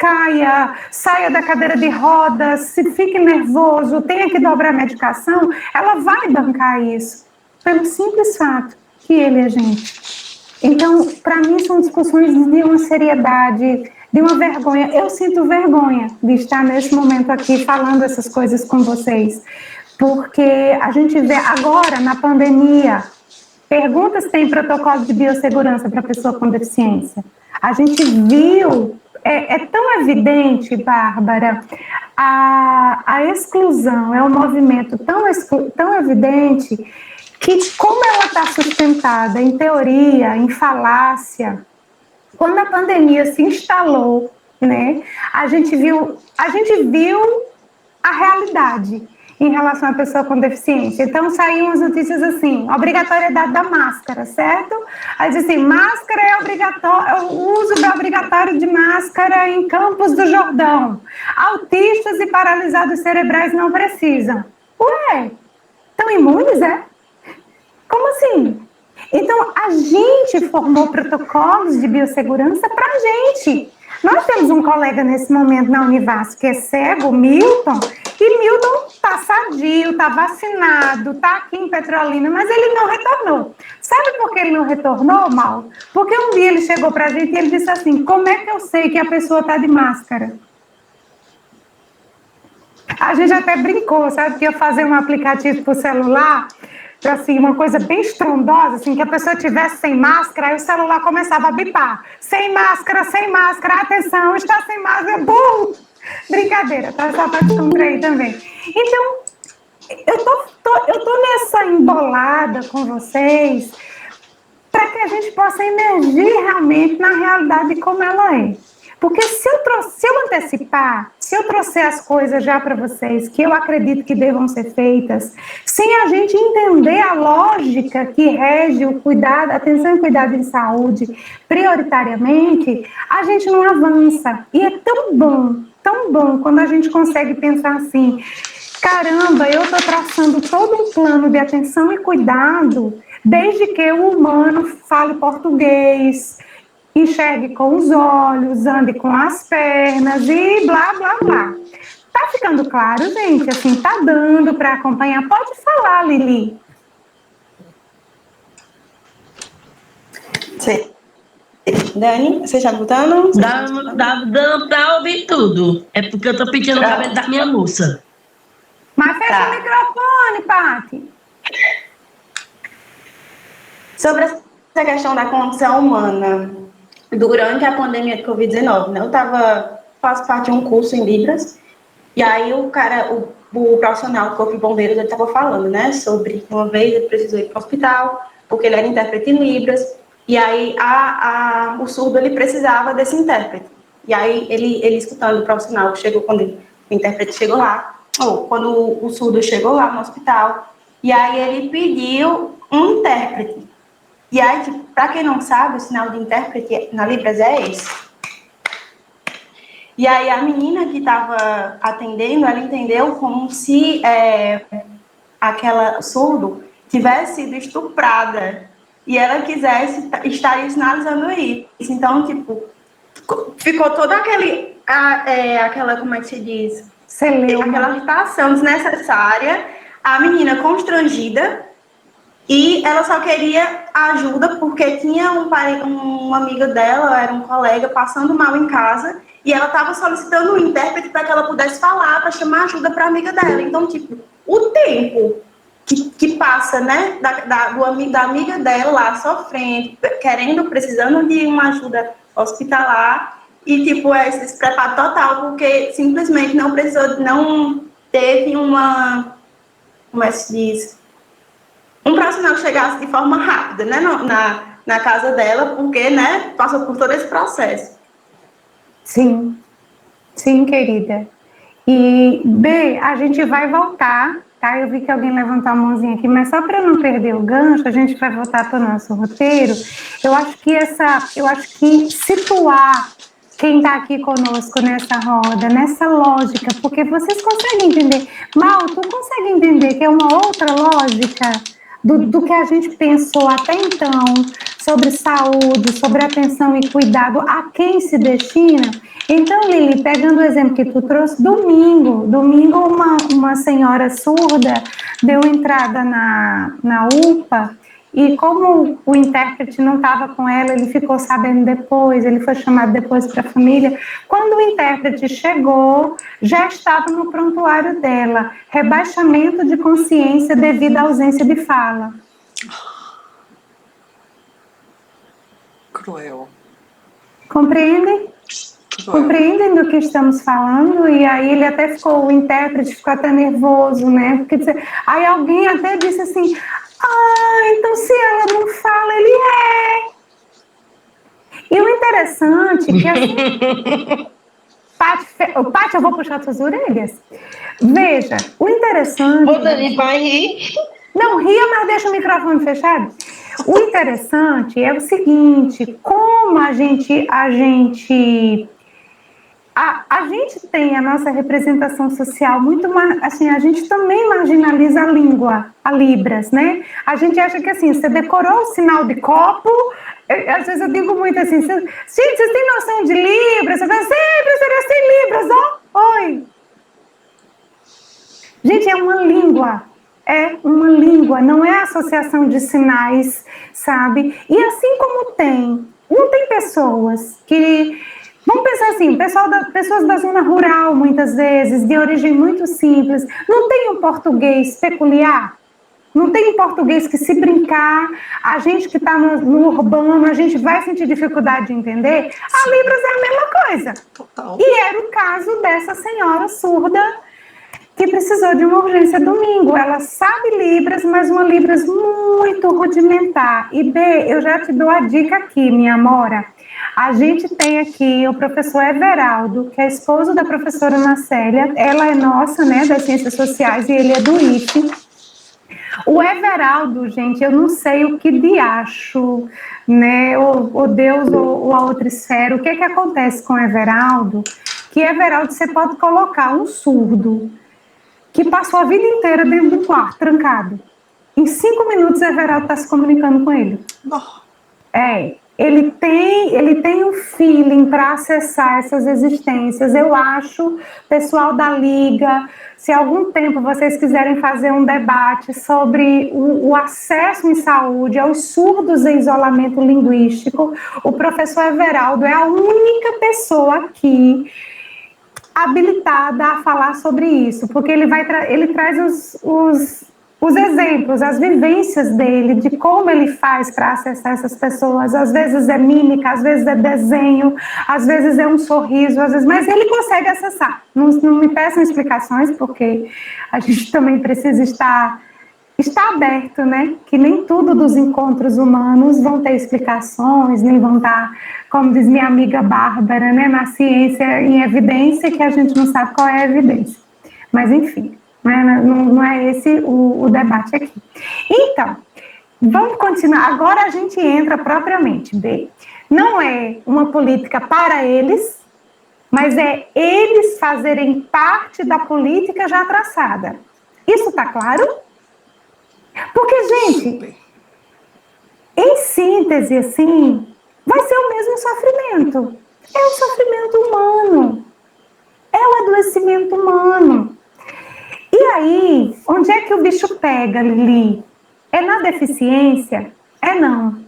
saia da cadeira de rodas, se fique nervoso, tenha que dobrar a medicação, ela vai bancar isso, pelo simples fato que ele é gente. Então, para mim, são discussões de uma seriedade, de uma vergonha. Eu sinto vergonha de estar nesse momento aqui falando essas coisas com vocês, porque a gente vê agora, na pandemia, pergunta se tem protocolo de biossegurança para pessoa com deficiência. A gente viu, é tão evidente, Bárbara, a exclusão é um movimento tão evidente que, como ela está sustentada em teoria, em falácia, quando a pandemia se instalou, né, a gente viu a realidade em relação à pessoa com deficiência. Então, saíam as notícias assim: obrigatoriedade da máscara, certo? Aí diz assim: máscara é obrigatório, o uso é obrigatório de máscara em Campos do Jordão. Autistas e paralisados cerebrais não precisam. Ué, estão imunes, é? Como assim? Então, a gente formou protocolos de biossegurança para a gente. Nós temos um colega nesse momento na Univasf que é cego, Milton, e Milton está sadio, está vacinado, está aqui em Petrolina, mas ele não retornou. Sabe por que ele não retornou, Mal? Porque um dia ele chegou para a gente e ele disse assim, como é que eu sei que a pessoa está de máscara? A gente até brincou, sabe, que ia fazer um aplicativo para o celular, assim, uma coisa bem estrondosa, assim, que a pessoa tivesse sem máscara, aí o celular começava a bipar. Sem máscara, atenção, está sem máscara, bum! Brincadeira, tá? Só para descontrair também. Então, eu tô nessa embolada com vocês para que a gente possa emergir realmente na realidade como ela é. Porque se eu antecipar, se eu trouxer as coisas já para vocês, que eu acredito que devam ser feitas, sem a gente entender a lógica que rege o cuidado, atenção e cuidado em saúde, prioritariamente, a gente não avança. E é tão bom, quando a gente consegue pensar assim, caramba, eu estou traçando todo um plano de atenção e cuidado, desde que o humano fale português, enxergue com os olhos, ande com as pernas e blá, blá, blá. Tá ficando claro, gente? Assim, tá dando para acompanhar? Pode falar, Lili. Sim. Dani, você está escutando? Dá dando para ouvir tudo. É porque eu tô pedindo o cabelo da minha moça. Mas fecha o microfone, Paty. Sobre essa questão da condição humana, durante a pandemia de Covid-19, né? Faço parte de um curso em Libras, e aí o profissional do Corpo de Bombeiros, ele estava falando, né, sobre uma vez ele precisou ir para o hospital, porque ele era intérprete em Libras, e aí o surdo, ele precisava desse intérprete. E aí ele escutando o profissional, quando o intérprete chegou lá, ou quando o surdo chegou lá no hospital, e aí ele pediu um intérprete. E aí, para quem não sabe, o sinal de intérprete na Libras é esse. E aí a menina que estava atendendo, ela entendeu como se aquela surdo tivesse sido estuprada e ela quisesse estar sinalizando isso. Então, tipo, ficou toda aquela, como é que se diz? Aquela agitação desnecessária, a menina constrangida, e ela só queria ajuda porque tinha uma amiga dela, era um colega, passando mal em casa, e ela estava solicitando um intérprete para que ela pudesse falar, para chamar ajuda para a amiga dela. Então, tipo, o tempo que passa, né, da amiga dela lá sofrendo, precisando de uma ajuda hospitalar, e, tipo, esse despreparo total, porque simplesmente não teve uma, como é que se diz? Um profissional que chegasse de forma rápida, né, na casa dela, porque, né, passou por todo esse processo. Sim, querida. E, B, a gente vai voltar, tá? Eu vi que alguém levantou a mãozinha aqui, mas só para não perder o gancho, a gente vai voltar para o nosso roteiro. Eu acho que situar quem está aqui conosco nessa roda, nessa lógica, porque vocês conseguem entender. Mal, tu consegue entender que é uma outra lógica do que a gente pensou até então sobre saúde, sobre atenção e cuidado, a quem se destina? Então, Lili, pegando o exemplo que tu trouxe, domingo uma senhora surda deu entrada na UPA, e como o intérprete não estava com ela, ele ficou sabendo depois, ele foi chamado depois para a família. Quando o intérprete chegou, já estava no prontuário dela, rebaixamento de consciência devido à ausência de fala. Cruel. Compreendem? Compreendem do que estamos falando? E aí o intérprete ficou até nervoso, né? Porque aí alguém até disse assim, então se ela não fala, ele é. E o interessante é que assim, Paty, eu vou puxar suas orelhas. Veja, o interessante... Ô, Dani, vai rir. Não, ria, mas deixa o microfone fechado. O interessante é o seguinte, como a gente a gente tem a nossa representação social muito, assim, a gente também marginaliza a língua, a Libras, né? A gente acha que, assim, você decorou o sinal de copo, às vezes eu digo muito assim, gente, vocês têm noção de Libras? Você fala, sempre será 100 Libras, ó, oi. Gente, é uma língua, não é associação de sinais, sabe? E assim como não tem pessoas que... Vamos pensar assim, pessoas da zona rural, muitas vezes, de origem muito simples, não tem um português peculiar? Não tem um português que, se brincar, a gente que está no urbano, a gente vai sentir dificuldade de entender? A Libras é a mesma coisa. Total. E era o caso dessa senhora surda que precisou de uma urgência domingo. Ela sabe Libras, mas uma Libras muito rudimentar. E B, eu já te dou a dica aqui, minha amora. A gente tem aqui o professor Everaldo, que é esposo da professora Ana Célia. Ela é nossa, né, das Ciências Sociais, e ele é do IFE. O Everaldo, gente, eu não sei o que diacho, né, ou Deus ou a outra esfera. O que acontece com o Everaldo? Que Everaldo, você pode colocar um surdo que passou a vida inteira dentro do quarto, trancado. Em 5 minutos, Everaldo está se comunicando com ele. Ele tem um feeling para acessar essas existências. Eu acho, pessoal da Liga, se algum tempo vocês quiserem fazer um debate sobre o acesso em saúde aos surdos em isolamento linguístico, o professor Everaldo é a única pessoa aqui habilitada a falar sobre isso, porque ele traz os exemplos, as vivências dele, de como ele faz para acessar essas pessoas. Às vezes é mímica, às vezes é desenho, às vezes é um sorriso, às vezes, mas ele consegue acessar. Não me peçam explicações, porque a gente também precisa estar aberto, né? Que nem tudo dos encontros humanos vão ter explicações, nem vão estar, como diz minha amiga Bárbara, né? Na ciência em evidência, que a gente não sabe qual é a evidência. Mas, enfim, não é esse o debate aqui. Então, vamos continuar. Agora a gente entra propriamente, B. Não é uma política para eles, mas é eles fazerem parte da política já traçada. Isso está claro? Porque, gente, em síntese, assim, vai ser o mesmo sofrimento. É o sofrimento humano. É o adoecimento humano. E aí, onde é que o bicho pega, Lili? É na deficiência? É não.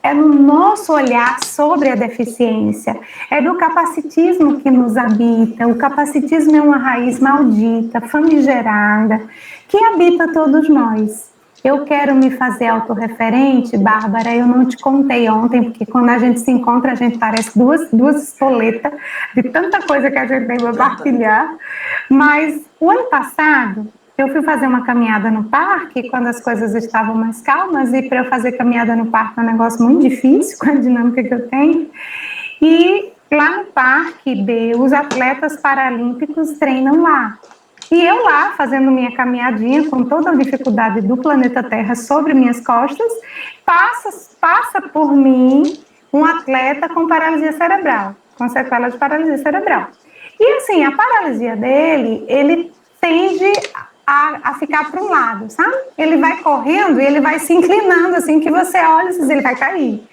É no nosso olhar sobre a deficiência. É no capacitismo que nos habita. O capacitismo é uma raiz maldita, famigerada, que habita todos nós. Eu quero me fazer autorreferente, Bárbara, eu não te contei ontem, porque quando a gente se encontra, a gente parece duas espoletas de tanta coisa que a gente tem para partilhar. Mas o ano passado, eu fui fazer uma caminhada no parque, quando as coisas estavam mais calmas, e para eu fazer caminhada no parque é um negócio muito difícil, com a dinâmica que eu tenho. E lá no parque, os atletas paralímpicos treinam lá. E eu lá, fazendo minha caminhadinha, com toda a dificuldade do planeta Terra sobre minhas costas, passa por mim um atleta com paralisia cerebral, com sequela de paralisia cerebral. E assim, a paralisia dele, ele tende a ficar para um lado, sabe? Ele vai correndo e ele vai se inclinando, assim, que você olha e ele vai cair.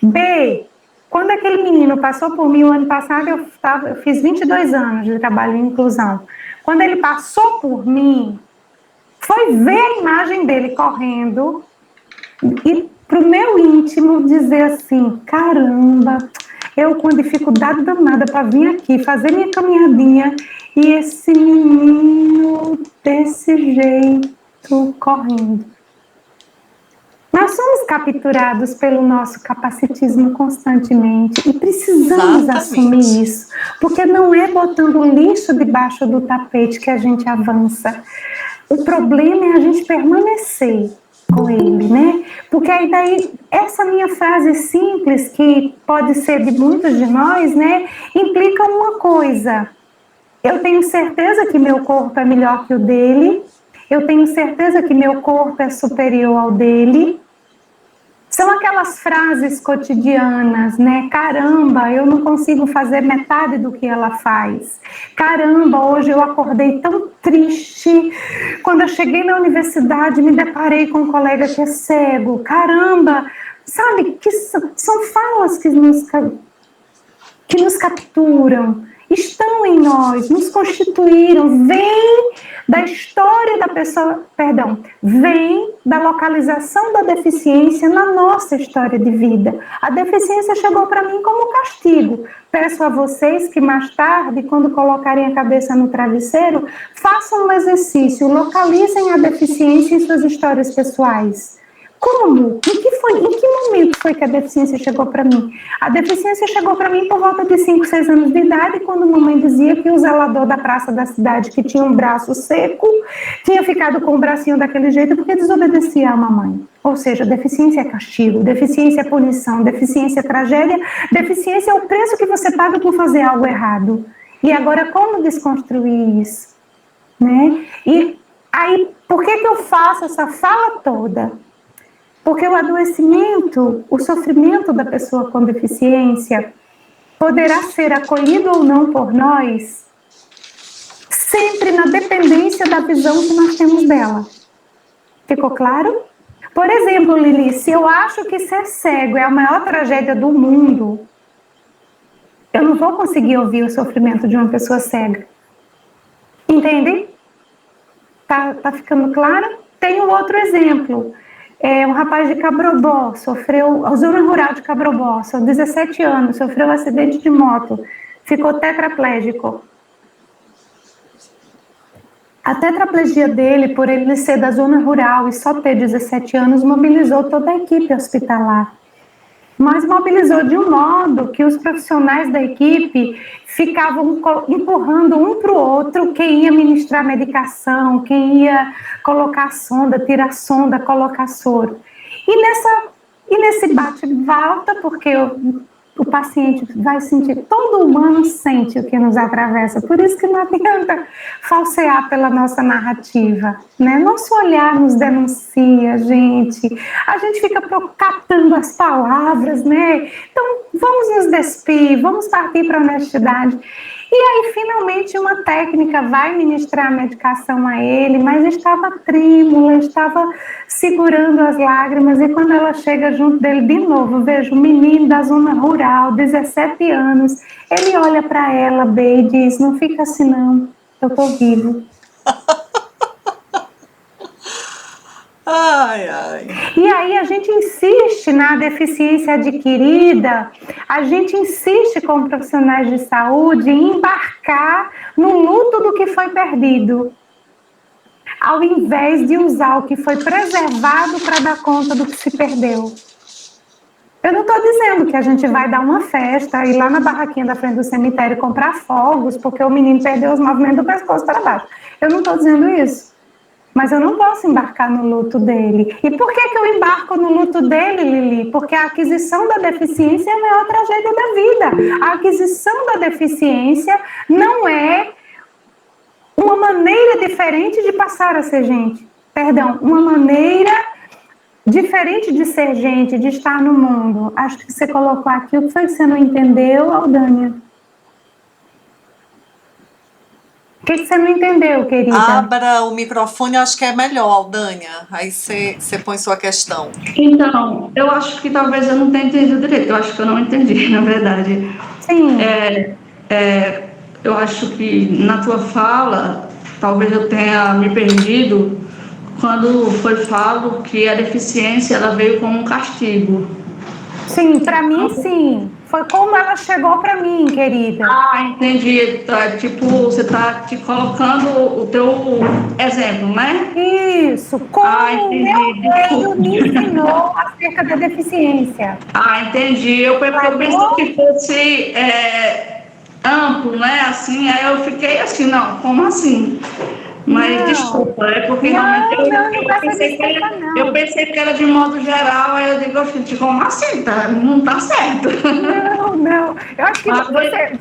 B, quando aquele menino passou por mim, o ano passado eu fiz 22 anos de trabalho em inclusão. Quando ele passou por mim, foi ver a imagem dele correndo e pro meu íntimo dizer assim, caramba, eu com dificuldade danada para vir aqui, fazer minha caminhadinha, e esse menino desse jeito correndo. Nós somos capturados pelo nosso capacitismo constantemente e precisamos assumir isso, porque não é botando lixo debaixo do tapete que a gente avança. O problema é a gente permanecer com ele, né? Porque aí daí, essa minha frase simples, que pode ser de muitos de nós, né, implica uma coisa. Eu tenho certeza que meu corpo é melhor que o dele, eu tenho certeza que meu corpo é superior ao dele. aquelas frases cotidianas, né? Caramba, eu não consigo fazer metade do que ela faz. Caramba, hoje eu acordei tão triste. Quando eu cheguei na universidade, me deparei com um colega que é cego. Caramba, sabe, que são falas que nos capturam, estão em nós, nos constituíram, vem da história da pessoa, vem da localização da deficiência na nossa história de vida. A deficiência chegou para mim como castigo. Peço a vocês que mais tarde, quando colocarem a cabeça no travesseiro, façam um exercício, localizem a deficiência em suas histórias pessoais. Como? Em que momento foi que a deficiência chegou para mim? A deficiência chegou para mim por volta de 5, 6 anos de idade, quando mamãe dizia que o zelador da praça da cidade, que tinha um braço seco, tinha ficado com o bracinho daquele jeito porque desobedecia a mamãe. Ou seja, deficiência é castigo, deficiência é punição, deficiência é tragédia, deficiência é o preço que você paga por fazer algo errado. E agora, como desconstruir isso? Né? E aí, por que eu faço essa fala toda? Porque o adoecimento, o sofrimento da pessoa com deficiência poderá ser acolhido ou não por nós, sempre na dependência da visão que nós temos dela. Ficou claro? Por exemplo, Lili, se eu acho que ser cego é a maior tragédia do mundo, eu não vou conseguir ouvir o sofrimento de uma pessoa cega. Entende? Tá ficando claro? Tem um outro exemplo. Um rapaz de Cabrobó, a zona rural de Cabrobó, são 17 anos, sofreu um acidente de moto, ficou tetraplégico. A tetraplegia dele, por ele ser da zona rural e só ter 17 anos, mobilizou toda a equipe hospitalar. Mas mobilizou de um modo que os profissionais da equipe ficavam empurrando um para o outro quem ia ministrar medicação, quem ia colocar sonda, tirar sonda, colocar soro. E nesse bate-volta, porque o paciente vai sentir, todo humano sente o que nos atravessa, por isso que não adianta falsear pela nossa narrativa, né? Nosso olhar nos denuncia, a gente fica catando as palavras, né? Então, vamos nos despir, vamos partir para a honestidade. E aí, finalmente, uma técnica vai ministrar a medicação a ele, mas estava trêmula, estava segurando as lágrimas, e quando ela chega junto dele de novo, vejo um menino da zona rural, 17 anos, ele olha para ela, bem, e diz, não fica assim não, eu tô vivo. Ai, ai. E aí a gente insiste na deficiência adquirida, a gente insiste como profissionais de saúde em embarcar no luto do que foi perdido, ao invés de usar o que foi preservado para dar conta do que se perdeu. Eu não estou dizendo que a gente vai dar uma festa, ir lá na barraquinha da frente do cemitério comprar fogos, porque o menino perdeu os movimentos do pescoço para baixo. Eu não estou dizendo isso. Mas eu não posso embarcar no luto dele. E por que eu embarco no luto dele, Lili? Porque a aquisição da deficiência é a maior tragédia da vida. A aquisição da deficiência não é uma maneira diferente de passar a ser gente. Perdão, uma maneira diferente de ser gente, de estar no mundo. Acho que você colocou aqui, o que foi que você não entendeu, Aldânia? O que você não entendeu, querida? Abra o microfone, acho que é melhor, Aldânia. Aí você põe sua questão. Então, eu acho que talvez eu não tenha entendido direito. Eu acho que eu não entendi, na verdade. Sim. Eu acho que na tua fala, talvez eu tenha me perdido quando foi falado que a deficiência ela veio como um castigo. Sim, para mim sim. Foi como ela chegou para mim, querida. Ah, entendi. Tipo, você está te colocando o teu exemplo, né? Isso. Como o meu meio me ensinou acerca da deficiência. Ah, entendi. Eu pensei que fosse amplo, né? Assim, aí eu fiquei assim, não, como assim? Mas desculpa, é porque realmente eu pensei que era de modo geral, aí eu digo, gente, como assim? Não tá certo. Não. Eu acho que você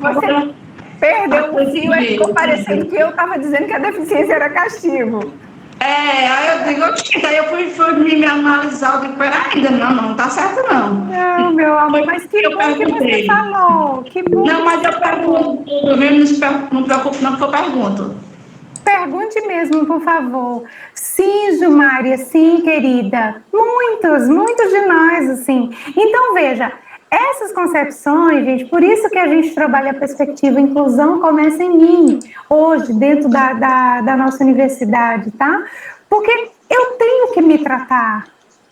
perdeu o fio e ficou parecendo que eu estava dizendo que a deficiência era castigo. Aí eu digo, oxe, aí eu fui me analisar, eu digo, peraí, não tá certo não. Não, meu amor, mas que bom que você falou. Que bom não, que mas você eu pergunto tudo, viu? Não preocupe não, que eu pergunto. Pergunte mesmo, por favor. Sim, Gilmária, sim, querida. Muitos de nós, assim. Então, veja, essas concepções, gente, por isso que a gente trabalha a perspectiva inclusão começa em mim, hoje, dentro da nossa universidade, tá? Porque eu tenho que me tratar.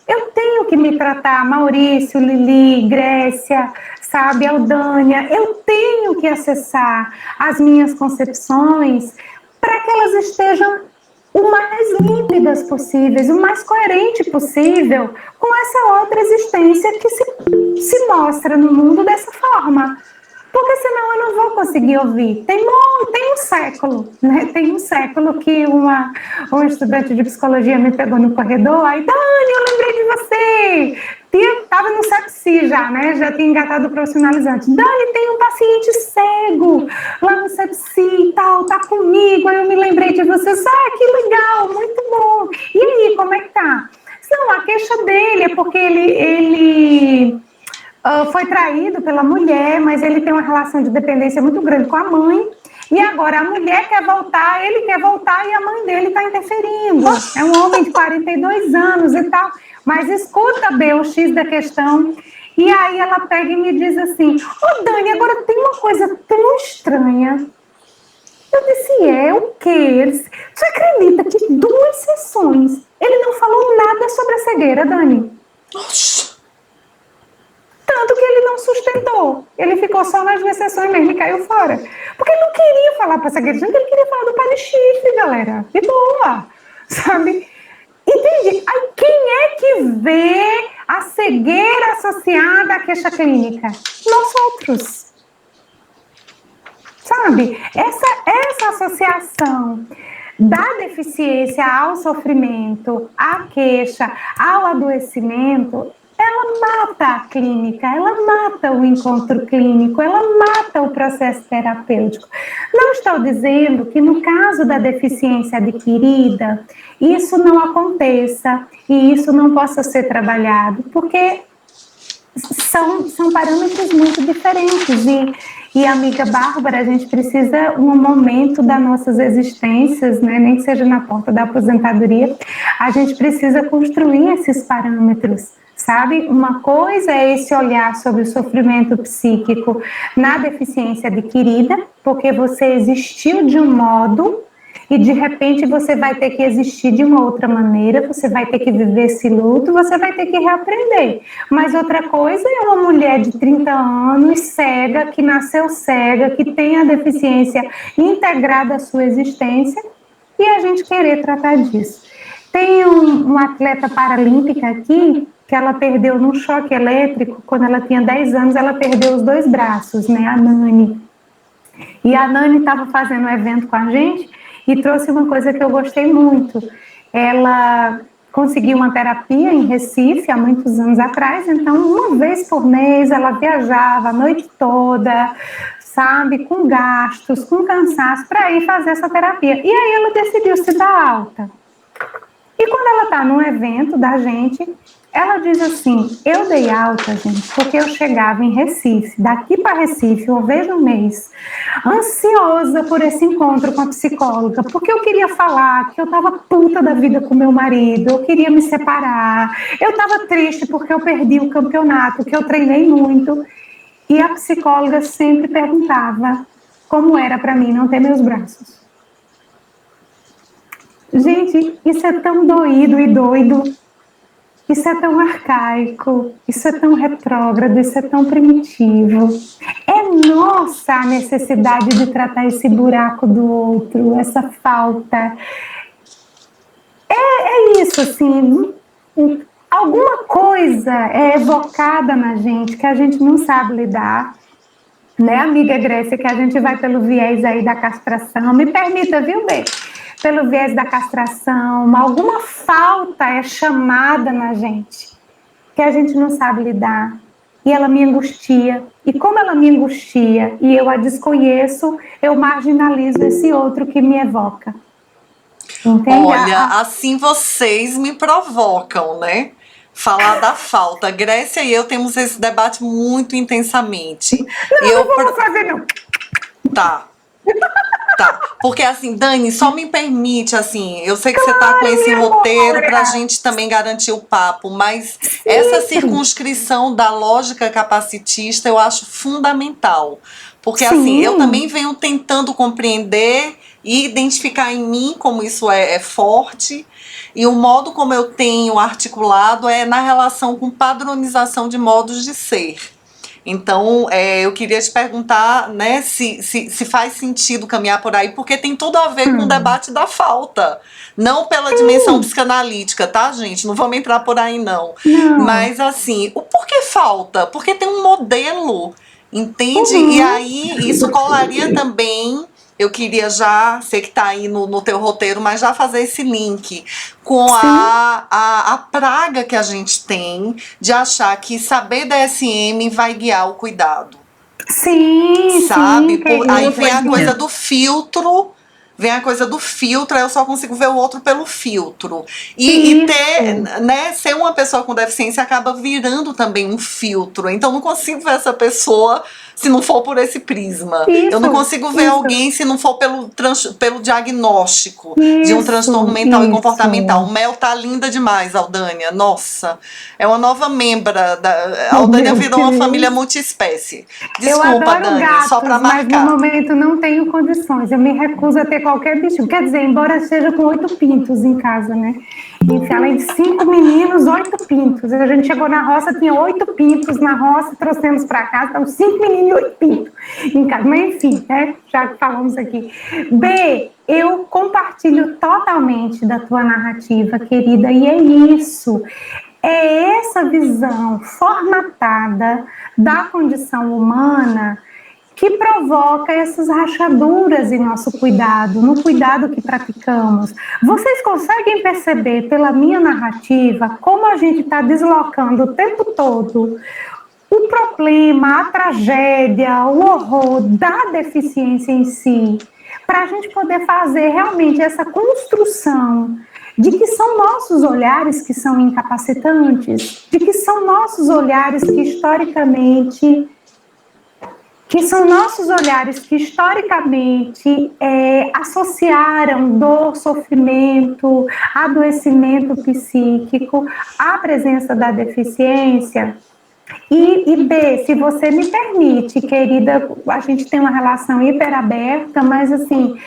Eu tenho que me tratar, Maurício, Lili, Grécia, sabe, Aldânia, eu tenho que acessar as minhas concepções para que elas estejam o mais límpidas possíveis, o mais coerente possível com essa outra existência que se mostra no mundo dessa forma. Porque senão eu não vou conseguir ouvir. Tem um século, né? Tem um século que um estudante de psicologia me pegou no corredor, aí, Dani, eu lembrei de você. Estava no sepsi já, né? Já tinha engatado o profissionalizante. Dani, tem um paciente cego lá no sepsi e tal, tá comigo, aí eu me lembrei de você. Que legal, muito bom. E aí, como é que tá? Não, a queixa dele é porque ele foi traído pela mulher, mas ele tem uma relação de dependência muito grande com a mãe. E agora a mulher quer voltar, ele quer voltar e a mãe dele está interferindo. É um homem de 42 anos e tal. Mas escuta bem o X da questão. E aí ela pega e me diz assim: Dani, agora tem uma coisa tão estranha. Eu disse, o quê? Você acredita que 2 sessões ele não falou nada sobre a cegueira, Dani? Nossa. Tanto que ele não sustentou. Ele ficou só nas 2 sessões mesmo e caiu fora. Porque ele não queria falar para essa cegueira, ele queria falar do pare-chifre, galera. De boa, sabe? Entende? Aí quem é que vê a cegueira associada à queixa clínica? Nós outros. Sabe? Essa associação da deficiência ao sofrimento, à queixa, ao adoecimento, ela mata a clínica, ela mata o encontro clínico, ela mata o processo terapêutico. Não estou dizendo que no caso da deficiência adquirida, isso não aconteça e isso não possa ser trabalhado, porque são parâmetros muito diferentes e amiga Bárbara, a gente precisa um momento das nossas existências, né, nem que seja na porta da aposentadoria, a gente precisa construir esses parâmetros, sabe? Uma coisa é esse olhar sobre o sofrimento psíquico na deficiência adquirida, porque você existiu de um modo e de repente você vai ter que existir de uma outra maneira, você vai ter que viver esse luto, você vai ter que reaprender. Mas outra coisa é uma mulher de 30 anos, cega, que nasceu cega, que tem a deficiência integrada à sua existência, e a gente querer tratar disso. Tem uma atleta paralímpica aqui, que ela perdeu num choque elétrico, quando ela tinha 10 anos, ela perdeu os 2 braços, né, a Nani. E a Nani estava fazendo um evento com a gente, e trouxe uma coisa que eu gostei muito. Ela conseguiu uma terapia em Recife há muitos anos atrás, então uma vez por mês ela viajava a noite toda, sabe, com gastos, com cansaço, para ir fazer essa terapia. E aí ela decidiu se dar alta. E quando ela está num evento da gente, ela diz assim, eu dei alta, gente, porque eu chegava em Recife, daqui para Recife, uma vez no mês, ansiosa por esse encontro com a psicóloga, porque eu queria falar que eu estava puta da vida com meu marido, eu queria me separar, eu estava triste porque eu perdi o campeonato, que eu treinei muito, e a psicóloga sempre perguntava como era para mim não ter meus braços. Gente, isso é tão doído e doido. Isso é tão arcaico, isso é tão retrógrado, isso é tão primitivo. É nossa a necessidade de tratar esse buraco do outro, essa falta. É isso, assim, alguma coisa é evocada na gente que a gente não sabe lidar, né, amiga Grécia, que a gente vai pelo viés aí da castração. Me permita, viu, Bê? Pelo viés da castração, alguma falta é chamada na gente, que a gente não sabe lidar, e ela me angustia, e como ela me angustia, e eu a desconheço, eu marginalizo esse outro que me evoca. Entende? Olha, assim vocês me provocam, né? Falar da falta. Grécia e eu temos esse debate muito intensamente. Não vamos fazer, não. Tá. Tá, porque assim, Dani, só me permite, assim, eu sei que você tá com esse roteiro pra gente também garantir o papo, mas essa circunscrição da lógica capacitista eu acho fundamental. Porque assim, eu também venho tentando compreender e identificar em mim como isso é forte, e o modo como eu tenho articulado é na relação com padronização de modos de ser. Então, eu queria te perguntar, né, se faz sentido caminhar por aí, porque tem tudo a ver com o debate da falta. Não pela dimensão psicanalítica, tá, gente? Não vamos entrar por aí, não. Mas, assim, o porquê falta? Porque tem um modelo, entende? E aí, isso colaria também... Eu queria já, sei que está aí no teu roteiro, mas já fazer esse link com a praga que a gente tem de achar que saber DSM vai guiar o cuidado. Sim, sabe? sim. Aí vem a coisa do filtro. Vem a coisa do filtro, aí eu só consigo ver o outro pelo filtro. E ter, né, ser uma pessoa com deficiência acaba virando também um filtro. Então, não consigo ver essa pessoa se não for por esse prisma. Eu não consigo ver alguém se não for pelo diagnóstico de um transtorno mental e comportamental. O Mel tá linda demais, Aldânia. Nossa, é uma nova membra. A Aldânia virou uma família multiespécie. Desculpa, Dani, gatos, só pra marcar. Mas no momento não tenho condições. Eu me recuso a ter qualquer bicho. Quer dizer, embora seja com 8 pintos em casa, né? Enfim, além de 5 meninos, 8 pintos. A gente chegou na roça, tinha 8 pintos na roça, trouxemos para casa, então 5 meninos e 8 pintos em casa. Mas enfim, né? Já que falamos aqui. B, eu compartilho totalmente da tua narrativa, querida, e é isso. É essa visão formatada da condição humana que provoca essas rachaduras em nosso cuidado, no cuidado que praticamos. Vocês conseguem perceber pela minha narrativa como a gente está deslocando o tempo todo o problema, a tragédia, o horror da deficiência em si, para a gente poder fazer realmente essa construção de que são nossos olhares que são incapacitantes, de que são nossos olhares que historicamente associaram dor, sofrimento, adoecimento psíquico à presença da deficiência. E B, se você me permite, querida, a gente tem uma relação hiperaberta, mas assim,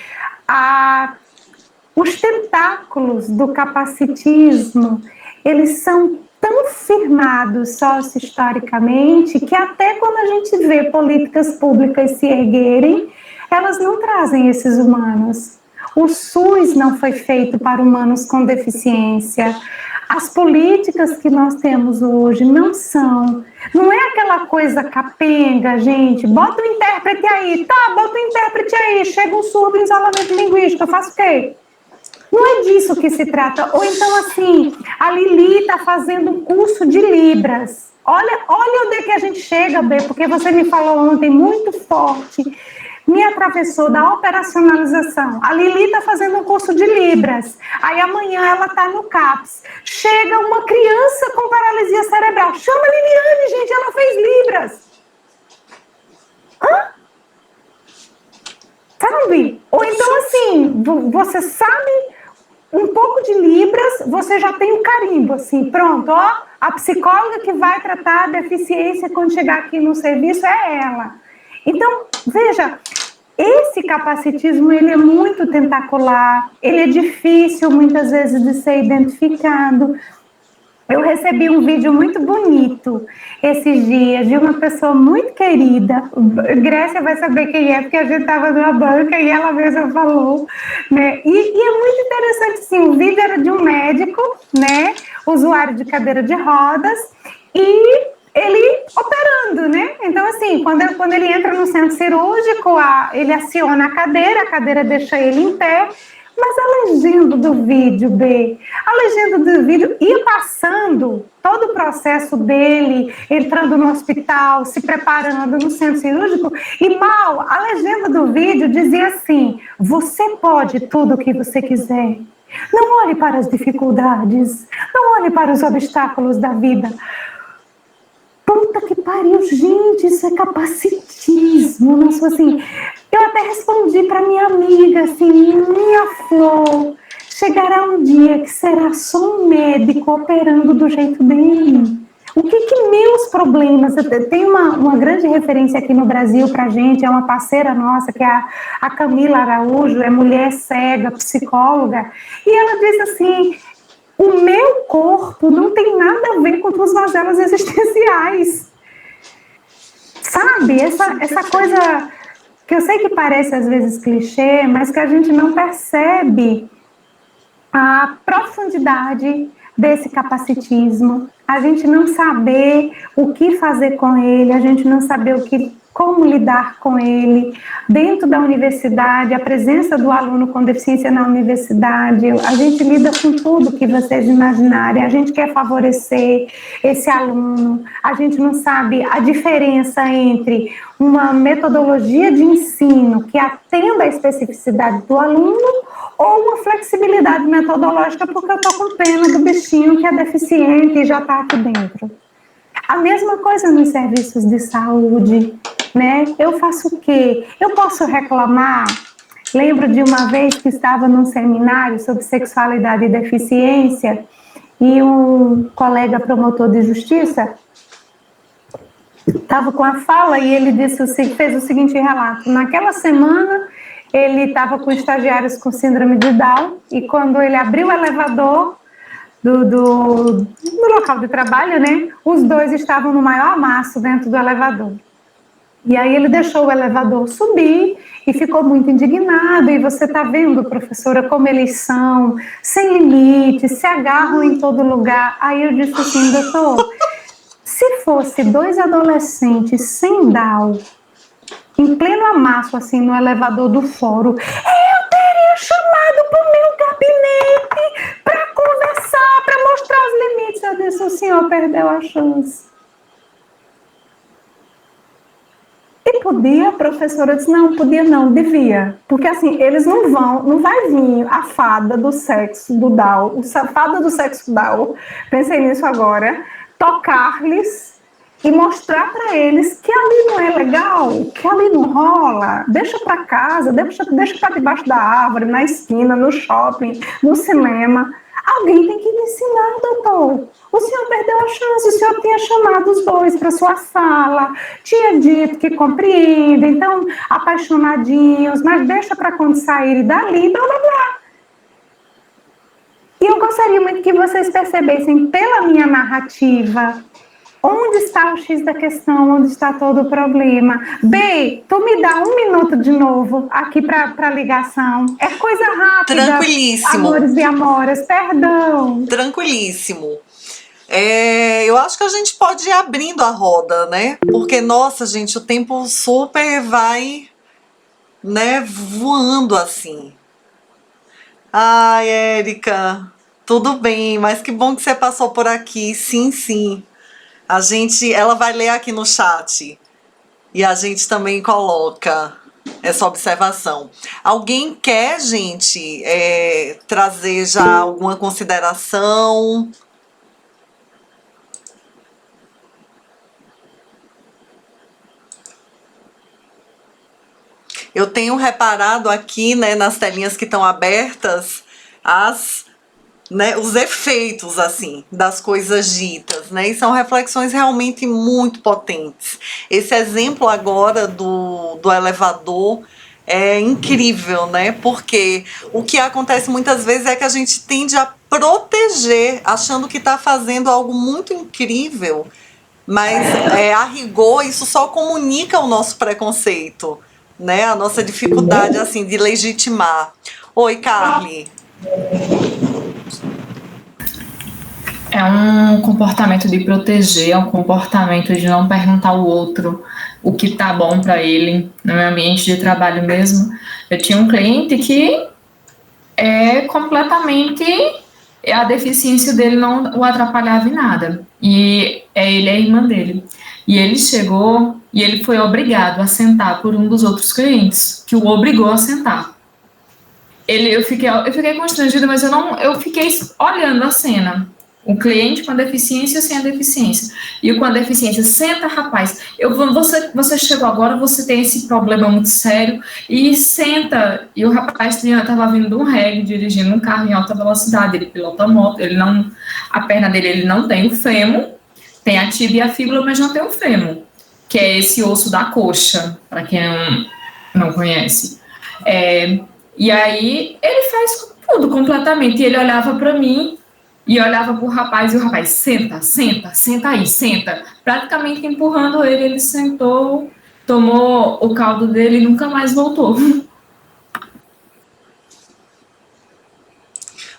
os tentáculos do capacitismo, eles são tão firmados socio-historicamente que até quando a gente vê políticas públicas se erguerem, elas não trazem esses humanos. O SUS não foi feito para humanos com deficiência. As políticas que nós temos hoje não é aquela coisa capenga, gente, bota o intérprete aí, bota o intérprete aí, chega um surdo em isolamento linguístico, eu faço o quê? Não é disso que se trata. Ou então, assim, a Lili está fazendo um curso de Libras. Olha onde é que a gente chega, Bê, porque você me falou ontem muito forte, me atravessou da operacionalização. A Lili está fazendo um curso de Libras. Aí amanhã ela está no CAPS. Chega uma criança com paralisia cerebral. Chama a Liliane, gente, ela fez Libras. Sabe? Ou então, assim, você sabe um pouco de Libras, você já tem um carimbo, assim, pronto, ó, a psicóloga que vai tratar a deficiência quando chegar aqui no serviço é ela. Então, veja, esse capacitismo, ele é muito tentacular, ele é difícil, muitas vezes, de ser identificado. Eu recebi um vídeo muito bonito esses dias de uma pessoa muito querida. Grécia vai saber quem é, porque a gente estava numa banca e ela mesma falou, né? E é muito interessante, sim, o vídeo era de um médico, né? Usuário de cadeira de rodas, e ele operando, né? Então, assim, quando ele entra no centro cirúrgico, ele aciona a cadeira deixa ele em pé. Mas a legenda do vídeo, B, a legenda do vídeo ia passando todo o processo dele, entrando no hospital, se preparando no centro cirúrgico, e a legenda do vídeo dizia assim: você pode tudo o que você quiser. Não olhe para as dificuldades, não olhe para os obstáculos da vida. Puta que pariu, gente, isso é capacitismo. Nossa, assim, eu até respondi para minha amiga, assim, minha flor, chegará um dia que será só um médico operando do jeito dele. O que meus problemas... Tem uma grande referência aqui no Brasil para a gente, é uma parceira nossa, que é a Camila Araújo, é mulher cega, psicóloga, e ela diz assim, o meu corpo não tem nada a ver com tuas mazelas existenciais. Sabe? Essa coisa que eu sei que parece às vezes clichê, mas que a gente não percebe a profundidade desse capacitismo, a gente não saber o que fazer com ele, a gente não saber como lidar com ele. Dentro da universidade, a presença do aluno com deficiência na universidade, a gente lida com tudo que vocês imaginarem, a gente quer favorecer esse aluno, a gente não sabe a diferença entre uma metodologia de ensino que atenda à especificidade do aluno ou uma flexibilidade metodológica porque eu estou com pena do bichinho que é deficiente e já está aqui dentro. A mesma coisa nos serviços de saúde, né? Eu faço o quê? Eu posso reclamar? Lembro de uma vez que estava num seminário sobre sexualidade e deficiência e um colega promotor de justiça estava com a fala e ele fez o seguinte relato. Naquela semana, ele estava com estagiários com síndrome de Down e quando ele abriu o elevador do local de trabalho, né, os dois estavam no maior amasso dentro do elevador. E aí ele deixou o elevador subir e ficou muito indignado. E você está vendo, professora, como eles são, sem limites, se agarram em todo lugar. Aí eu disse assim, doutor, se fosse 2 adolescentes sem Down, em pleno amasso, assim, no elevador do fórum, eu teria chamado para o meu gabinete para conversar, para mostrar os limites. Eu disse, o senhor perdeu a chance. E podia, professora? Eu disse, não, podia não, devia. Porque assim, eles não vai vir a fada do sexo do Down, a fada do sexo Down, pensei nisso agora, tocar-lhes e mostrar para eles que ali não é legal, que ali não rola, deixa para casa, deixa para debaixo da árvore, na esquina, no shopping, no cinema. Alguém tem que me ensinar, doutor. O senhor perdeu a chance, o senhor tinha chamado os dois para sua sala, tinha dito que compreende, então, apaixonadinhos, mas deixa para quando saírem dali, blá, blá, blá. E eu gostaria muito que vocês percebessem, pela minha narrativa, onde está o X da questão, onde está todo o problema. B, tu me dá 1 minuto de novo aqui para ligação. É coisa rápida. Tranquilíssimo. Amores e amoras, perdão. Tranquilíssimo. Eu acho que a gente pode ir abrindo a roda, né? Porque, nossa, gente, o tempo super vai, né, voando assim. Ai, Érica, tudo bem, mas que bom que você passou por aqui. Sim, sim. Ela vai ler aqui no chat e a gente também coloca essa observação. Alguém quer, gente, trazer já alguma consideração? Eu tenho reparado aqui, né, nas telinhas que estão abertas, os efeitos, assim, das coisas ditas, né? E são reflexões realmente muito potentes. Esse exemplo agora do elevador é incrível, né? Porque o que acontece muitas vezes é que a gente tende a proteger, achando que está fazendo algo muito incrível, mas a rigor isso só comunica o nosso preconceito, né? A nossa dificuldade, assim, de legitimar. Oi, Carly. É um comportamento de proteger, é um comportamento de não perguntar ao outro o que tá bom para ele, no meu ambiente de trabalho mesmo. Eu tinha um cliente que completamente, a deficiência dele não o atrapalhava em nada. E ele é a irmã dele. E ele chegou e ele foi obrigado a sentar por um dos outros clientes, que o obrigou a sentar. eu fiquei constrangida, mas eu fiquei olhando a cena. O cliente com a deficiência sem a deficiência. E o com a deficiência, senta, rapaz, você chegou agora, você tem esse problema muito sério, e senta. E o rapaz estava vindo de um reggae, dirigindo um carro em alta velocidade, ele pilota moto, a perna dele, ele não tem o fêmur, tem a tíbia e a fíbula, mas não tem o fêmur, que é esse osso da coxa, para quem não conhece. E aí, ele faz tudo completamente, e ele olhava para mim, e olhava pro rapaz, e o rapaz, senta aí, senta. Praticamente empurrando ele sentou, tomou o caldo dele e nunca mais voltou.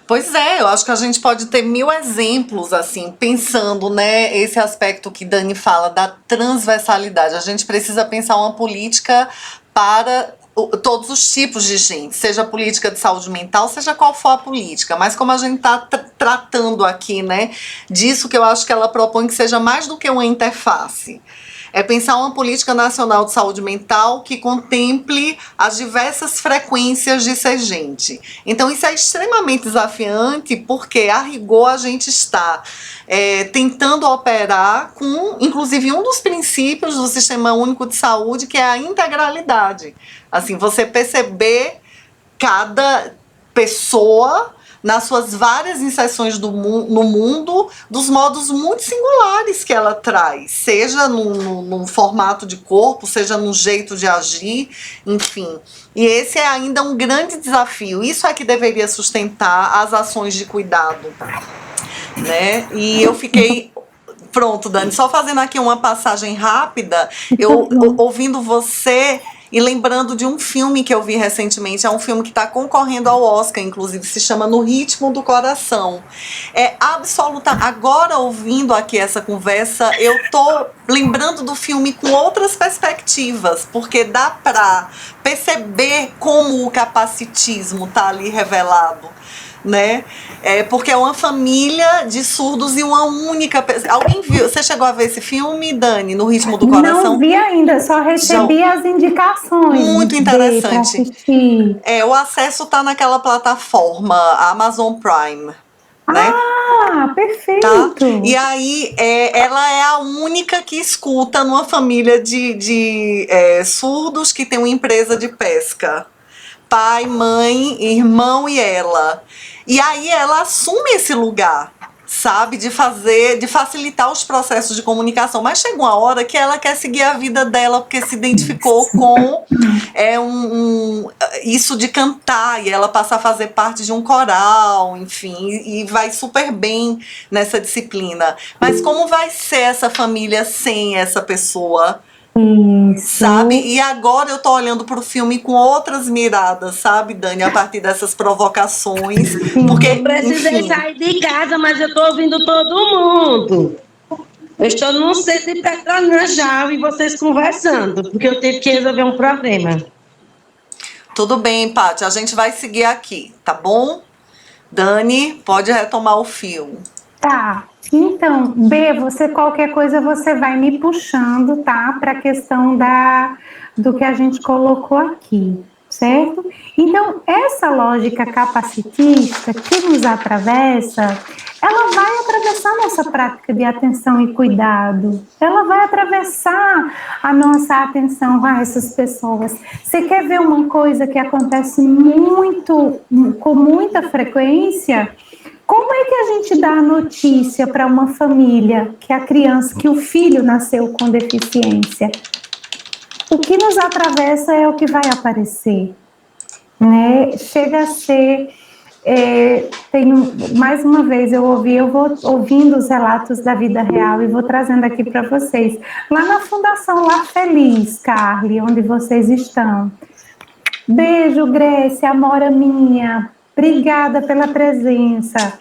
Pois é, eu acho que a gente pode ter 1000 exemplos, assim, pensando, né, esse aspecto que Dani fala da transversalidade. A gente precisa pensar uma política para todos os tipos de gente, seja política de saúde mental, seja qual for a política, mas como a gente está tratando aqui, né, disso que eu acho que ela propõe que seja mais do que uma interface. É pensar uma política nacional de saúde mental que contemple as diversas frequências de ser gente. Então isso é extremamente desafiante porque, a rigor, a gente está tentando operar com, inclusive, um dos princípios do Sistema Único de Saúde, que é a integralidade. Assim, você perceber cada pessoa nas suas várias inserções no mundo, dos modos muito singulares que ela traz, seja num formato de corpo, seja num jeito de agir, enfim. E esse é ainda um grande desafio. Isso é que deveria sustentar as ações de cuidado, né? E eu fiquei... Pronto, Dani, só fazendo aqui uma passagem rápida, eu ouvindo você... E lembrando de um filme que eu vi recentemente, é um filme que está concorrendo ao Oscar, inclusive, se chama No Ritmo do Coração. É absoluta. Agora, ouvindo aqui essa conversa, eu tô lembrando do filme com outras perspectivas, porque dá para perceber como o capacitismo está ali revelado, né? Porque é uma família de surdos e uma única pessoa. Alguém viu? Você chegou a ver esse filme, Dani, No Ritmo do Coração? Não vi ainda, só recebi as indicações. Muito interessante. O acesso tá naquela plataforma Amazon Prime. Né? Perfeito. Tá? E aí, ela é a única que escuta numa família de surdos que tem uma empresa de pesca. Pai, mãe, irmão e ela. E aí ela assume esse lugar, sabe, de facilitar os processos de comunicação. Mas chega uma hora que ela quer seguir a vida dela, porque se identificou com isso de cantar, e ela passa a fazer parte de um coral, enfim, e vai super bem nessa disciplina. Mas como vai ser essa família sem essa pessoa? Sabe? E agora eu tô olhando pro filme com outras miradas, sabe, Dani? A partir dessas provocações. Porque, eu precisei sair de casa, mas eu tô ouvindo todo mundo. Eu estou num centro de Petronajal e vocês conversando, porque eu tive que resolver um problema. Tudo bem, Paty, a gente vai seguir aqui, tá bom? Dani, pode retomar o fio. Tá. Então, B, qualquer coisa você vai me puxando, tá? Para a questão do que a gente colocou aqui, certo? Então, essa lógica capacitista que nos atravessa, ela vai atravessar nossa prática de atenção e cuidado, ela vai atravessar a nossa atenção a essas pessoas. Você quer ver uma coisa que acontece com muita frequência? Como é que a gente dá a notícia para uma família que o filho nasceu com deficiência? O que nos atravessa é o que vai aparecer, né? Chega a ser, mais uma vez eu vou ouvindo os relatos da vida real e vou trazendo aqui para vocês. Lá na Fundação Lar Feliz, Carly, onde vocês estão. Beijo, Grécia, amora minha. Obrigada pela presença.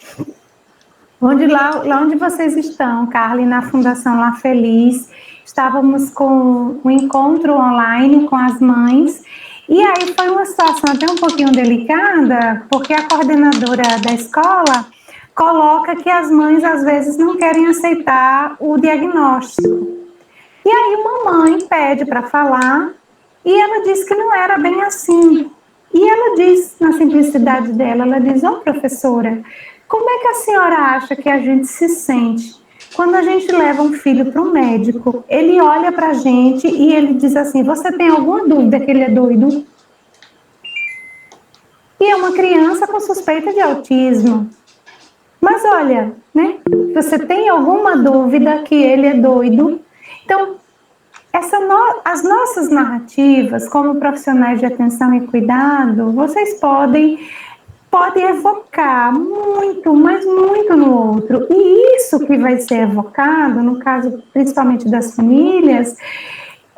Lá onde vocês estão, Carly, na Fundação Lar Feliz, estávamos com um encontro online com as mães, e aí foi uma situação até um pouquinho delicada, porque a coordenadora da escola coloca que as mães às vezes não querem aceitar o diagnóstico. E aí uma mãe pede para falar, e ela disse que não era bem assim, E ela diz, na simplicidade dela, ela diz, professora, como é que a senhora acha que a gente se sente quando a gente leva um filho para um médico? Ele olha para a gente e ele diz assim, você tem alguma dúvida que ele é doido? E é uma criança com suspeita de autismo. Mas olha, né? Você tem alguma dúvida que ele é doido? Então, as nossas narrativas, como profissionais de atenção e cuidado, vocês podem evocar muito, mas muito no outro. E isso que vai ser evocado, no caso principalmente das famílias,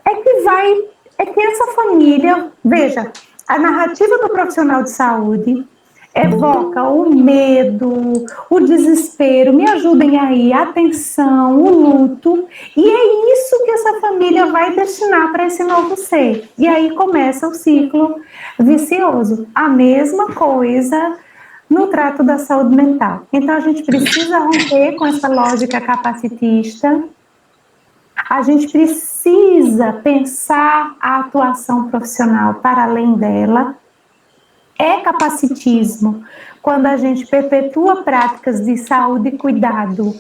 é que essa família, veja, a narrativa do profissional de saúde evoca o medo, o desespero, me ajudem aí, a tensão, o luto, e é isso que essa família vai destinar para esse novo ser. E aí começa o ciclo vicioso. A mesma coisa no trato da saúde mental. Então a gente precisa romper com essa lógica capacitista. A gente precisa pensar a atuação profissional para além dela. É capacitismo quando a gente perpetua práticas de saúde e cuidado.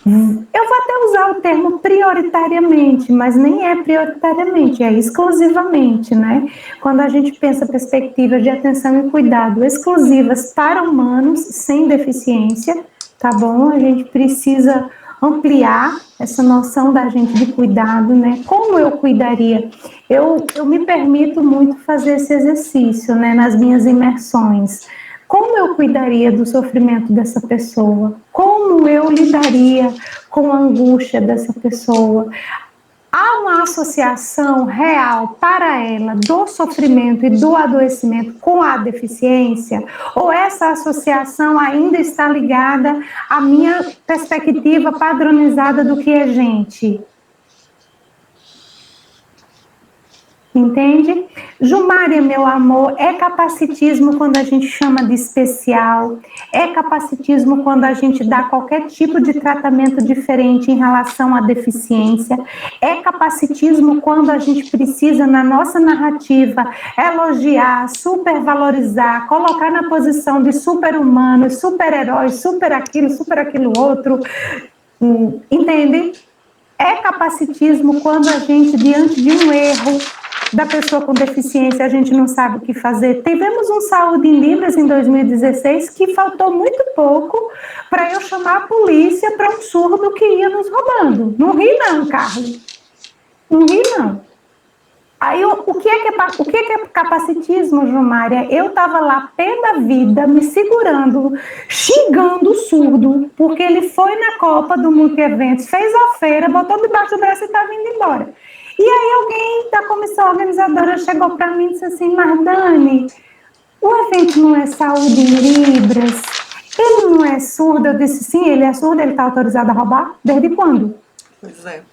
Eu vou até usar o termo prioritariamente, mas nem é prioritariamente, é exclusivamente, né? Quando a gente pensa perspectivas de atenção e cuidado exclusivas para humanos sem deficiência, tá bom? A gente precisa ampliar essa noção da gente de cuidado, né? Como eu cuidaria? Eu me permito muito fazer esse exercício, né, nas minhas imersões. Como eu cuidaria do sofrimento dessa pessoa? Como eu lidaria com a angústia dessa pessoa? Há uma associação real para ela do sofrimento e do adoecimento com a deficiência? Ou essa associação ainda está ligada à minha perspectiva padronizada do que é gente? Entende? Jumária, meu amor, é capacitismo quando a gente chama de especial, é capacitismo quando a gente dá qualquer tipo de tratamento diferente em relação à deficiência, é capacitismo quando a gente precisa, na nossa narrativa, elogiar, supervalorizar, colocar na posição de super-humano, super-herói, super aquilo outro, entende? É capacitismo quando a gente, diante de um erro da pessoa com deficiência, a gente não sabe o que fazer. Tivemos um Saúde em Libras em 2016 que faltou muito pouco para eu chamar a polícia para um surdo que ia nos roubando. Não ri não, Carlos. Não ri não. Aí, o que é capacitismo, Jumária? Eu estava lá, pé da vida, me segurando, xingando o surdo, porque ele foi na Copa do Multieventos, fez a feira, botou debaixo do braço e estava indo embora. E aí alguém da comissão organizadora chegou para mim e disse assim, mas Dani, o evento não é Saúde em Libras, ele não é surdo? Eu disse, sim, ele é surdo, ele está autorizado a roubar? Desde quando? Pois é.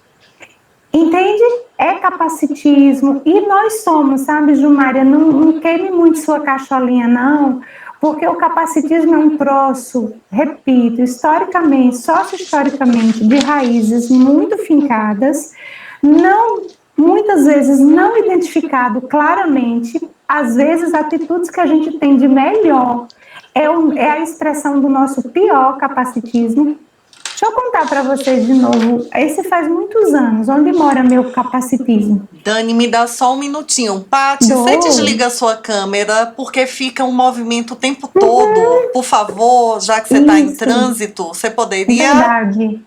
Entende? É capacitismo. E nós somos, sabe, Jumária, não queime muito sua cacholinha, não, porque o capacitismo é um troço, repito, historicamente, sócio-historicamente, de raízes muito fincadas, muitas vezes não identificado claramente, às vezes atitudes que a gente tem de melhor é a expressão do nosso pior capacitismo. Deixa eu contar para vocês de novo, esse faz muitos anos, onde mora meu capacitismo? Dani, me dá só um minutinho. Paty, você desliga a sua câmera, porque fica um movimento o tempo todo. Por favor, já que você está em trânsito, você poderia... Verdade.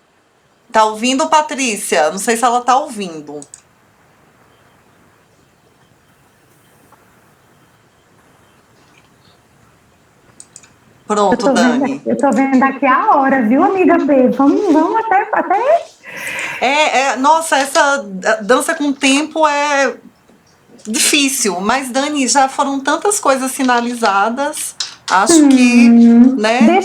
Tá ouvindo, Patrícia? Não sei se ela tá ouvindo. Pronto, Dani. Eu tô vendo aqui a hora, viu, amiga B? Vamos até... Nossa, essa dança com o tempo é difícil, mas, Dani, já foram tantas coisas sinalizadas, acho que, né?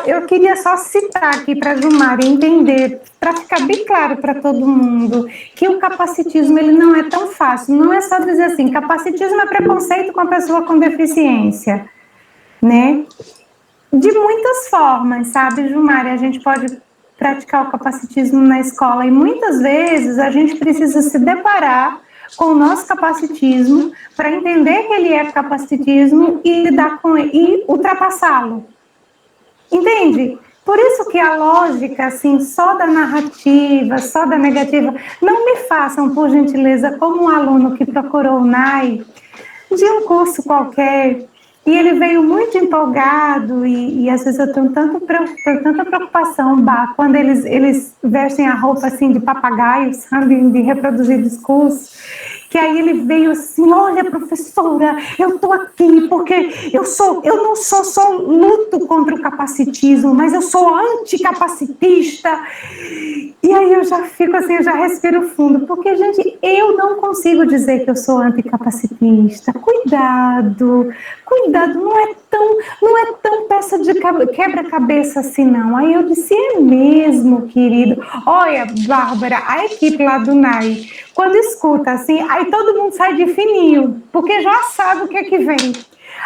Eu queria só citar aqui para Jumária entender, para ficar bem claro para todo mundo, que o capacitismo, ele não é tão fácil, não é só dizer assim, capacitismo é preconceito com a pessoa com deficiência, né? De muitas formas, sabe, Jumária? A gente pode praticar o capacitismo na escola e muitas vezes a gente precisa se deparar com o nosso capacitismo, para entender que ele é capacitismo e lidar com ele, e ultrapassá-lo. Entende? Por isso que a lógica, assim, só da narrativa, só da negativa, não me façam, por gentileza, como um aluno que procurou o NAI, de um curso qualquer, e ele veio muito empolgado, e às vezes eu tenho tanta preocupação, quando eles vestem a roupa assim de papagaio, sabe, de reproduzir discurso, que aí ele veio assim, olha, professora, eu tô aqui porque eu não sou só luto contra o capacitismo, mas eu sou anticapacitista. E aí eu já fico assim, eu já respiro fundo, porque, gente, eu não consigo dizer que eu sou anticapacitista. Cuidado, não é tão peça de quebra-cabeça assim, não. Aí eu disse, é mesmo, querido. Olha, Bárbara, a equipe lá do NAI, quando escuta assim, aí todo mundo sai de fininho, porque já sabe o que é que vem.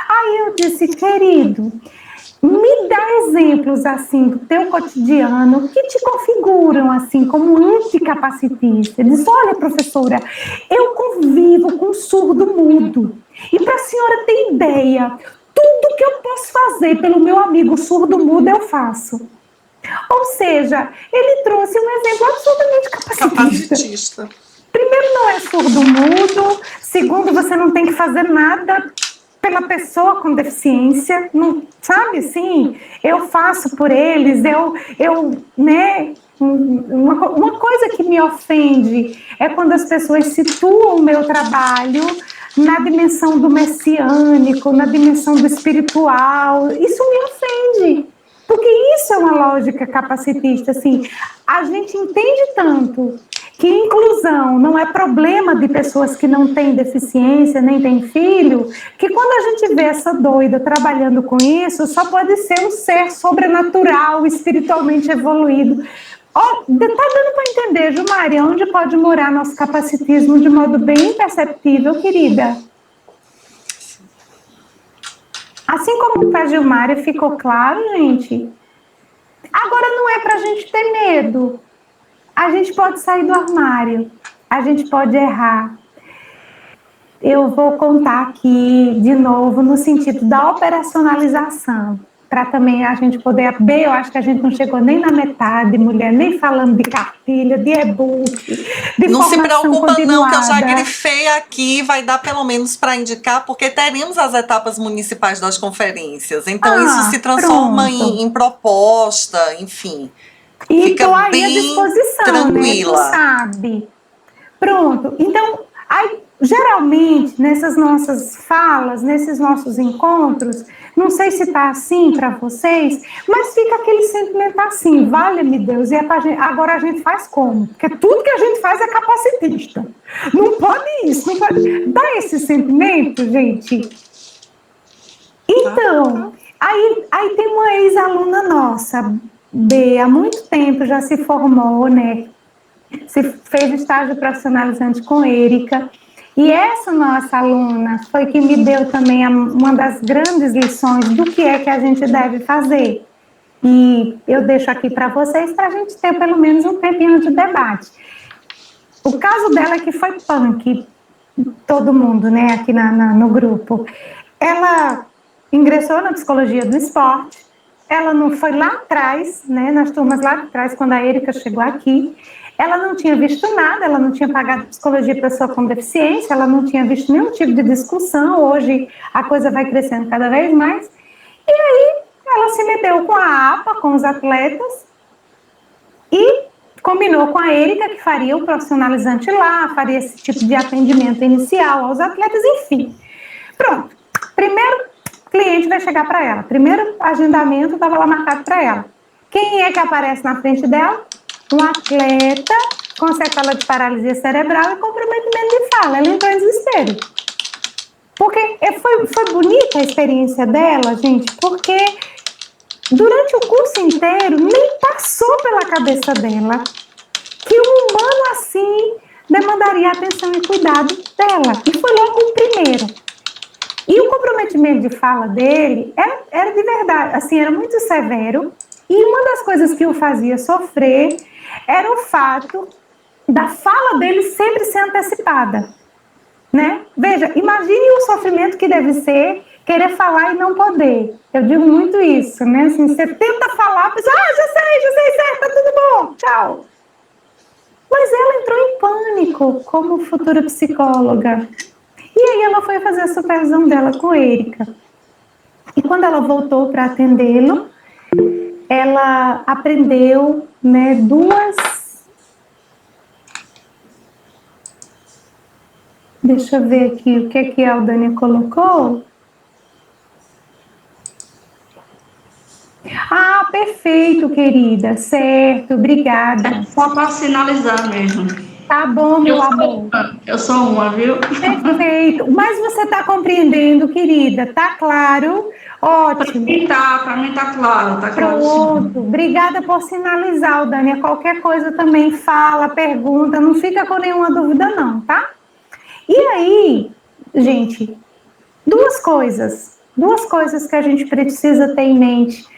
Aí eu disse, querido, me dá exemplos assim do teu cotidiano que te configuram assim como anticapacitista. Ele disse, olha, professora, eu convivo com surdo mudo. E para a senhora ter ideia, tudo que eu posso fazer pelo meu amigo surdo mudo eu faço. Ou seja, ele trouxe um exemplo absolutamente capacitista. Primeiro, não é surdo mudo. Segundo, você não tem que fazer nada pela pessoa com deficiência, não, sabe, assim, eu faço por eles, né, uma coisa que me ofende é quando as pessoas situam o meu trabalho na dimensão do messiânico, na dimensão do espiritual, isso me ofende, porque isso é uma lógica capacitista, assim, a gente entende tanto que inclusão não é problema de pessoas que não têm deficiência, nem têm filho, que quando a gente vê essa doida trabalhando com isso, só pode ser um ser sobrenatural, espiritualmente evoluído. Tá dando para entender, Gilmari, onde pode morar nosso capacitismo de modo bem imperceptível, querida? Assim como para a Gilmari ficou claro, gente, agora não é para a gente ter medo. A gente pode sair do armário, a gente pode errar. Eu vou contar aqui de novo no sentido da operacionalização, para também a gente poder ver, eu acho que a gente não chegou nem na metade, mulher, nem falando de cartilha, de e-book, de não se preocupa continuada. Não, que eu já grifei aqui, vai dar pelo menos para indicar, porque teremos as etapas municipais das conferências, então isso se transforma em proposta, enfim. E estou aí à disposição, tranquila. Né? Tu sabe. Pronto. Então, aí, geralmente, nessas nossas falas, nesses nossos encontros, não sei se está assim para vocês, mas fica aquele sentimento assim, vale-me Deus, e é pra gente, agora a gente faz como? Porque tudo que a gente faz é capacitista. Não pode isso, não pode. Dá esse sentimento, gente? Então, aí tem uma ex-aluna nossa, B, há muito tempo já se formou, né? Se fez estágio profissionalizante com Érica. E essa nossa aluna foi que me deu também uma das grandes lições do que é que a gente deve fazer. E eu deixo aqui para vocês, para a gente ter pelo menos um tempinho de debate. O caso dela é que foi punk, todo mundo, né, aqui no grupo. Ela ingressou na psicologia do esporte. Ela não foi lá atrás, né, nas turmas lá atrás, quando a Érica chegou aqui, ela não tinha visto nada, ela não tinha pagado psicologia para pessoa com deficiência, ela não tinha visto nenhum tipo de discussão, hoje a coisa vai crescendo cada vez mais, e aí ela se meteu com a APA, com os atletas, e combinou com a Érica que faria o profissionalizante lá, faria esse tipo de atendimento inicial aos atletas, enfim. Pronto, primeiro cliente vai chegar para ela. Primeiro agendamento estava lá marcado para ela. Quem é que aparece na frente dela? Um atleta com sequela de paralisia cerebral e comprometimento de fala. Ela entrou em desespero. Porque foi bonita a experiência dela, gente, porque durante o curso inteiro nem passou pela cabeça dela que um humano assim demandaria atenção e cuidado dela. E foi logo o primeiro. E o comprometimento de fala dele era de verdade, assim, era muito severo. E uma das coisas que o fazia sofrer era o fato da fala dele sempre ser antecipada. né? Veja, imagine o sofrimento que deve ser querer falar e não poder. Eu digo muito isso, né? Assim, você tenta falar, a pessoa, já sei, certo, tá tudo bom, tchau. Mas ela entrou em pânico como futura psicóloga. E aí ela foi fazer a supervisão dela com Érica. E quando ela voltou para atendê-lo, ela aprendeu, né, Deixa eu ver aqui o que a Aldânia colocou. Ah, perfeito, querida. Certo, obrigada. Só para sinalizar mesmo. Tá bom, meu amor. Eu sou uma, viu? Perfeito. Mas você está compreendendo, querida? Tá claro? Ótimo. Para mim tá claro, tá claro. Pronto. Obrigada por sinalizar, Aldânia. Qualquer coisa também fala, pergunta, não fica com nenhuma dúvida não, tá? E aí, gente, duas coisas que a gente precisa ter em mente.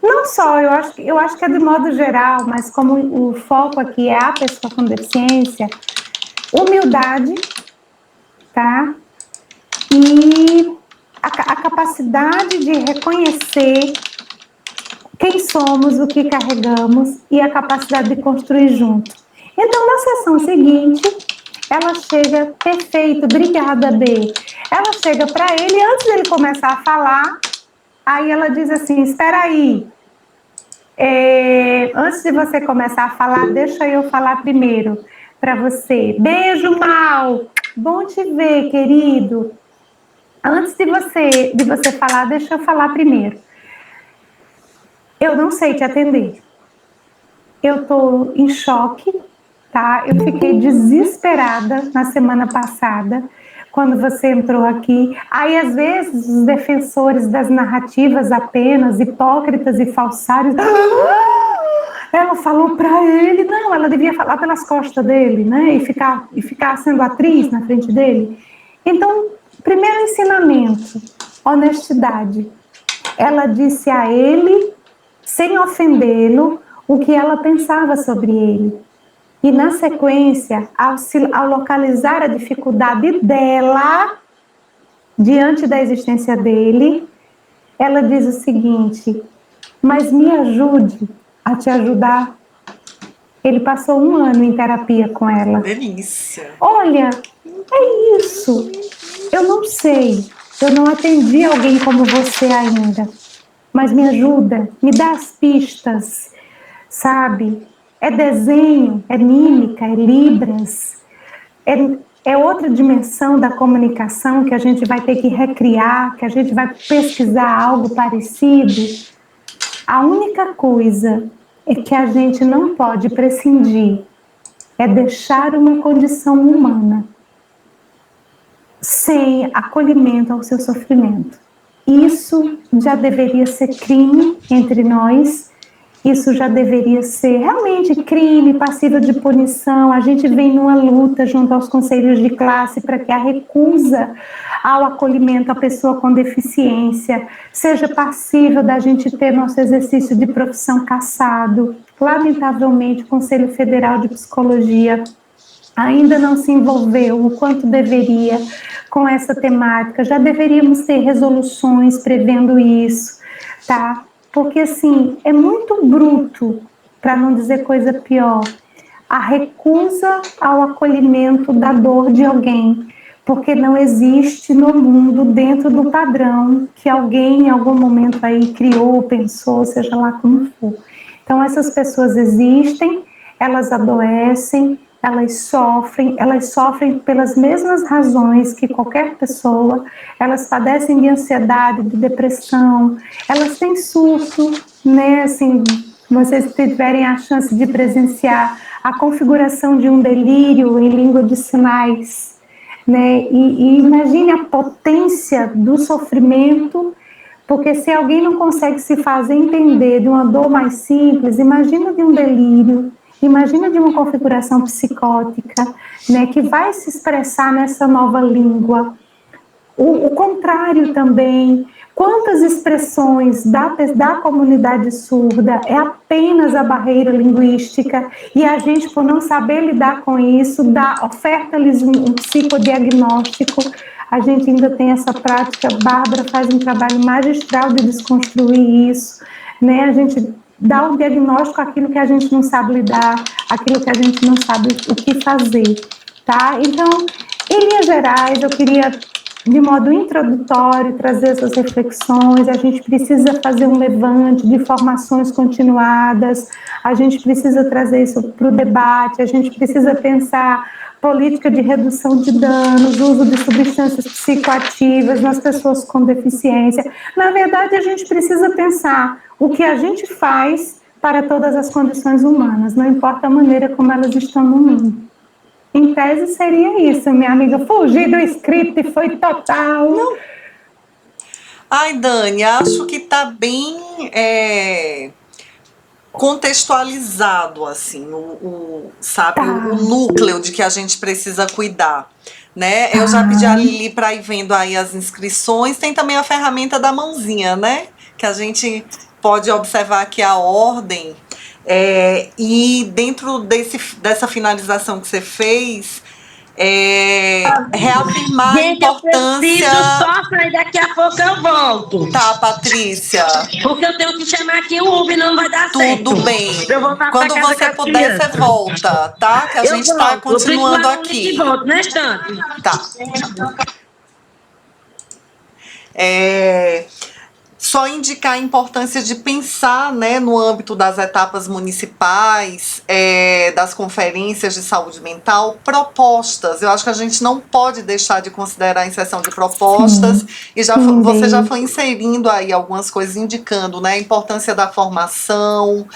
Não só, eu acho que é de modo geral, mas como o foco aqui é a pessoa com deficiência, humildade, tá? E a capacidade de reconhecer quem somos, o que carregamos e a capacidade de construir junto. Então, na sessão seguinte, ela chega, perfeito, obrigada, B. Ela chega para ele, antes dele começar a falar, aí ela diz assim, espera aí, antes de você começar a falar, deixa eu falar primeiro para você. Beijo, Mal, bom te ver, querido. Antes de você falar, deixa eu falar primeiro. Eu não sei te atender. Eu tô em choque, tá? Eu fiquei desesperada na semana passada, quando você entrou aqui. Aí, às vezes, os defensores das narrativas apenas, hipócritas e falsários... Ela falou para ele, não, ela devia falar pelas costas dele, né? E ficar sendo atriz na frente dele. Então, primeiro ensinamento, honestidade. Ela disse a ele, sem ofendê-lo, o que ela pensava sobre ele. E, na sequência, ao localizar a dificuldade dela, diante da existência dele, ela diz o seguinte, mas me ajude a te ajudar. Ele passou 1 ano em terapia com ela. Delícia. Olha, é isso. Eu não sei, eu não atendi alguém como você ainda, mas me ajuda, me dá as pistas, sabe? É desenho, é mímica, é libras, é outra dimensão da comunicação que a gente vai ter que recriar, que a gente vai pesquisar algo parecido. A única coisa é que a gente não pode prescindir é deixar uma condição humana sem acolhimento ao seu sofrimento. Isso já deveria ser crime entre nós, isso já deveria ser realmente crime, passível de punição. A gente vem numa luta junto aos conselhos de classe para que a recusa ao acolhimento à pessoa com deficiência seja passível da gente ter nosso exercício de profissão cassado. Lamentavelmente, o Conselho Federal de Psicologia ainda não se envolveu o quanto deveria com essa temática. Já deveríamos ter resoluções prevendo isso, tá? Porque, assim, é muito bruto, para não dizer coisa pior, a recusa ao acolhimento da dor de alguém, porque não existe no mundo, dentro do padrão que alguém em algum momento aí criou, pensou, seja lá como for. Então, essas pessoas existem, elas adoecem, elas sofrem pelas mesmas razões que qualquer pessoa, elas padecem de ansiedade, de depressão, elas têm surto, né, assim, vocês tiverem a chance de presenciar a configuração de um delírio em língua de sinais, né, e imagine a potência do sofrimento, porque se alguém não consegue se fazer entender de uma dor mais simples, imagina de um delírio, imagina de uma configuração psicótica, né, que vai se expressar nessa nova língua. O contrário também, Quantas expressões da comunidade surda é apenas a barreira linguística e a gente, por não saber lidar com isso, oferta-lhes um psicodiagnóstico. A gente ainda tem essa prática, Bárbara faz um trabalho magistral de desconstruir isso, né? A gente dá um diagnóstico àquilo que a gente não sabe lidar, aquilo que a gente não sabe o que fazer, tá? Então, em linhas gerais, eu queria, de modo introdutório, trazer essas reflexões. A gente precisa fazer um levante de formações continuadas, a gente precisa trazer isso para o debate, a gente precisa pensar política de redução de danos, uso de substâncias psicoativas nas pessoas com deficiência. Na verdade, a gente precisa pensar o que a gente faz para todas as condições humanas, não importa a maneira como elas estão no mundo. Em tese, seria isso, minha amiga. Fugir do script foi total. Não. Ai, Dani, acho que está bem contextualizado, assim, sabe, o núcleo de que a gente precisa cuidar, né? Eu já pedi a Lili para ir vendo aí as inscrições. Tem também a ferramenta da mãozinha, né? Que a gente pode observar aqui a ordem. E dentro dessa finalização que você fez, reafirmar a importância. Eu preciso só sair, daqui a pouco eu volto. Tá, Patrícia. Porque eu tenho que chamar aqui o Uber, não vai dar certo. Tudo bem. Eu vou Quando você puder, você volta, tá? Que a gente está continuando aqui. Eu volto, né, Stante? Tá. Só indicar a importância de pensar, né, no âmbito das etapas municipais, das conferências de saúde mental, propostas. Eu acho que a gente não pode deixar de considerar a inserção de propostas. E você já foi inserindo aí algumas coisas, indicando, né, a importância da formação.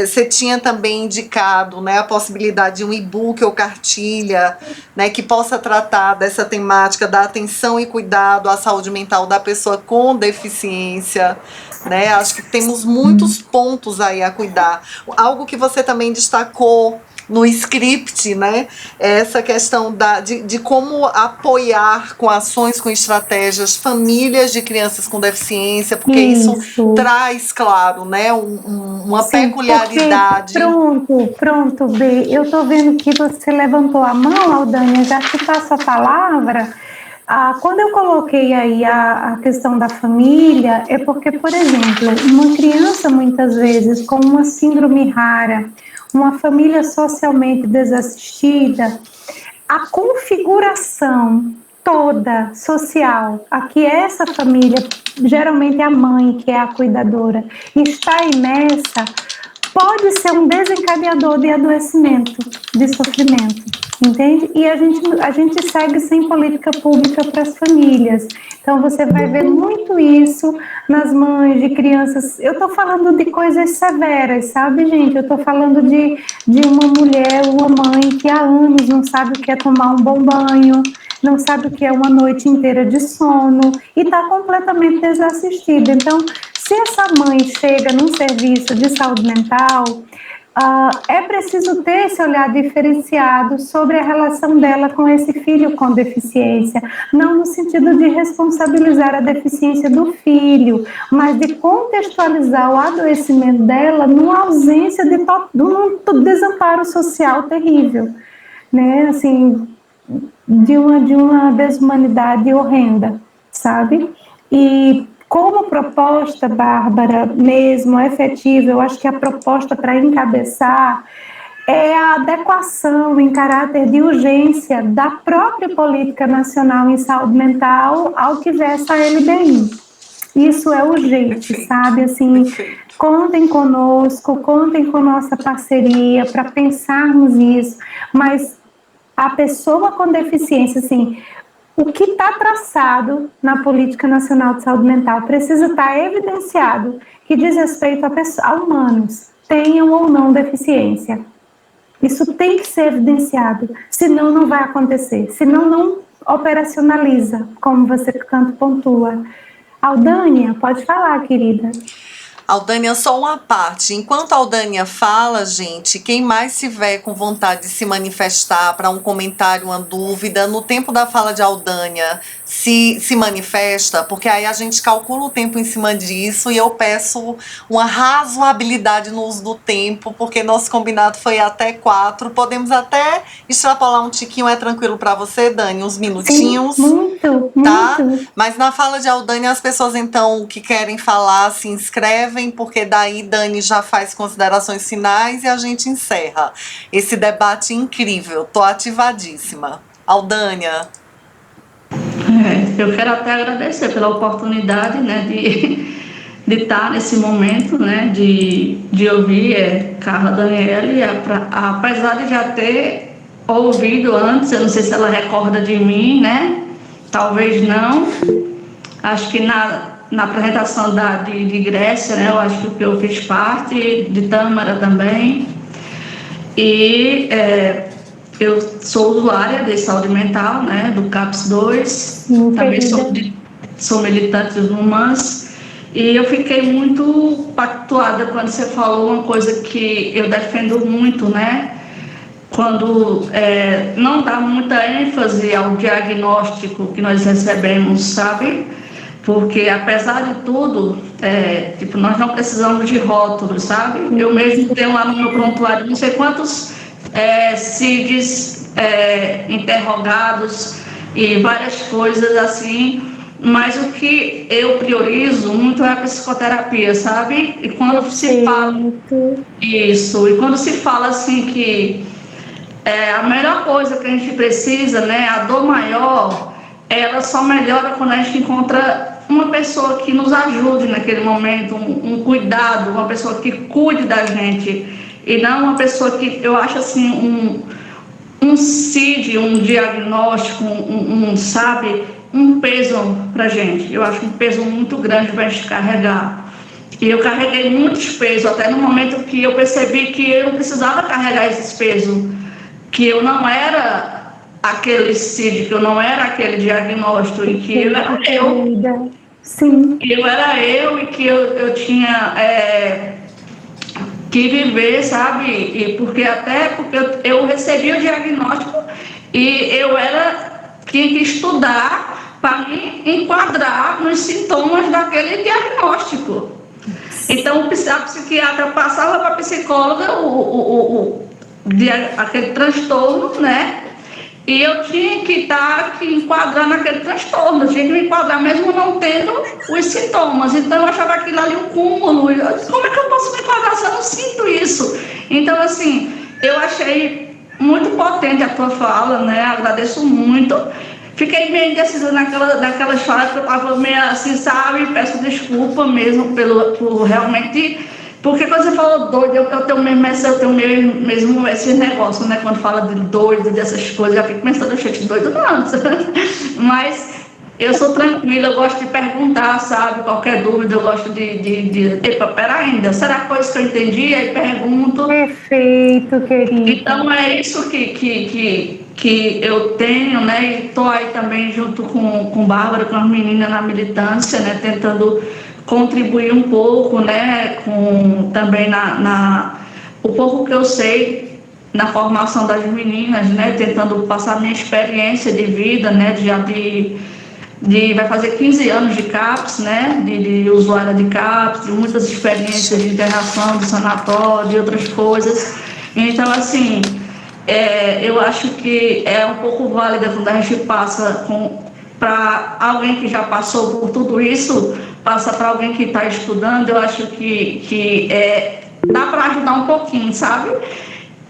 Você tinha também indicado, né, a possibilidade de um e-book ou cartilha, né, que possa tratar dessa temática da atenção e cuidado à saúde mental da pessoa com deficiência. Né? Acho que temos muitos pontos aí a cuidar. Algo que você também destacou no script, né? Essa questão de como apoiar com ações, com estratégias, famílias de crianças com deficiência, porque isso traz, claro, né, uma peculiaridade. Pronto, B. Eu estou vendo que você levantou a mão, Aldânia, já te passo a palavra. Quando eu coloquei aí a questão da família, é porque, por exemplo, uma criança, muitas vezes, com uma síndrome rara, uma família socialmente desassistida, a configuração toda social, a que essa família, geralmente a mãe, que é a cuidadora, está imersa, pode ser um desencadeador de adoecimento, de sofrimento, entende? E a gente segue sem política pública para as famílias. Então, você vai ver muito isso nas mães de crianças. Eu estou falando de coisas severas, sabe, gente? Eu estou falando de uma mulher, uma mãe que há anos não sabe o que é tomar um bom banho, não sabe o que é uma noite inteira de sono e está completamente desassistida. Então, se essa mãe chega num serviço de saúde mental, é preciso ter esse olhar diferenciado sobre a relação dela com esse filho com deficiência, não no sentido de responsabilizar a deficiência do filho, mas de contextualizar o adoecimento dela numa ausência de um desamparo social terrível, né? Assim, de uma desumanidade horrenda, sabe? E como proposta, Bárbara, mesmo efetiva, eu acho que a proposta para encabeçar é a adequação em caráter de urgência da própria Política Nacional em Saúde Mental ao que versa a LBI. Isso é urgente, perfeito, sabe? Assim, perfeito. Contem conosco, contem com nossa parceria para pensarmos isso, mas a pessoa com deficiência, assim, o que está traçado na Política Nacional de Saúde Mental precisa estar evidenciado que diz respeito a humanos, tenham ou não deficiência. Isso tem que ser evidenciado, senão não vai acontecer, senão não operacionaliza, como você tanto pontua. Aldânia, pode falar, querida. Aldânia, só uma parte. Enquanto a Aldânia fala, gente, quem mais tiver com vontade de se manifestar para um comentário, uma dúvida, no tempo da fala de Aldânia, se manifesta, porque aí a gente calcula o tempo em cima disso e eu peço uma razoabilidade no uso do tempo, porque nosso combinado foi até 4. Podemos até extrapolar um tiquinho, é tranquilo para você, Dani? Uns minutinhos? Sim, muito, tá? muito. Mas na fala de Aldane, as pessoas então que querem falar se inscrevem, porque daí Dani já faz considerações finais e a gente encerra esse debate incrível. Tô ativadíssima. Aldânia. Eu quero até agradecer pela oportunidade, né, de estar nesse momento, né, de ouvir Carla Daniele, apesar de já ter ouvido antes, eu não sei se ela recorda de mim, né, talvez não, acho que na apresentação de Grécia, né, eu acho que eu fiz parte, de Tâmara também, e eu sou usuária de saúde mental, né, do CAPS 2, também sou militante dos Humans, e eu fiquei muito impactada quando você falou uma coisa que eu defendo muito, né, quando não dá muita ênfase ao diagnóstico que nós recebemos, sabe? Porque, apesar de tudo, tipo, nós não precisamos de rótulos, sabe? Eu mesmo tenho lá no meu prontuário não sei quantos CIDs interrogados e várias coisas assim, mas o que eu priorizo muito é a psicoterapia, sabe? E quando se fala isso, e quando se fala assim que a melhor coisa que a gente precisa, né, a dor maior, ela só melhora quando a gente encontra uma pessoa que nos ajude naquele momento, um cuidado, uma pessoa que cuide da gente, e não uma pessoa que, eu acho assim, um CID, um diagnóstico, sabe, um peso pra gente. Eu acho um peso muito grande pra gente carregar. E eu carreguei muitos pesos, até no momento que eu percebi que eu não precisava carregar esses pesos, que eu não era aquele CID, que eu não era aquele diagnóstico, e que eu era eu. Sim. Que eu era eu e que eu tinha que viver, sabe? E porque eu recebi o diagnóstico e tinha que estudar para me enquadrar nos sintomas daquele diagnóstico. Então, a psiquiatra passava para a psicóloga aquele transtorno, né? E eu tinha que enquadrar naquele transtorno, eu tinha que me enquadrar mesmo não tendo os sintomas. Então eu achava aquilo ali um cúmulo. Eu disse, como é que eu posso me enquadrar se eu não sinto isso? Então, assim, eu achei muito potente a tua fala, né? Agradeço muito. Fiquei meio indecisa naquelas falas que eu estava meio assim, sabe? Peço desculpa mesmo por realmente. Porque quando você falou doido, eu tenho mesmo esse negócio, né? Quando fala de doido, dessas coisas, eu fico pensando, gente, doido não. Mas eu sou tranquila, eu gosto de perguntar, sabe? Qualquer dúvida, eu gosto epa, pera ainda, será que foi isso que eu entendi? Aí pergunto. Perfeito, querida. Então é isso que eu tenho, né? E estou aí também junto com Bárbara, com as meninas na militância, né? Tentando contribuir um pouco, né, também o pouco que eu sei na formação das meninas, né, tentando passar minha experiência de vida, né, vai fazer 15 anos de CAPS, né, de usuária de CAPS, de muitas experiências de internação, de sanatório, de outras coisas. Então, assim, eu acho que é um pouco válida quando a gente passa para alguém que já passou por tudo isso, passa para alguém que está estudando, eu acho que dá para ajudar um pouquinho, sabe?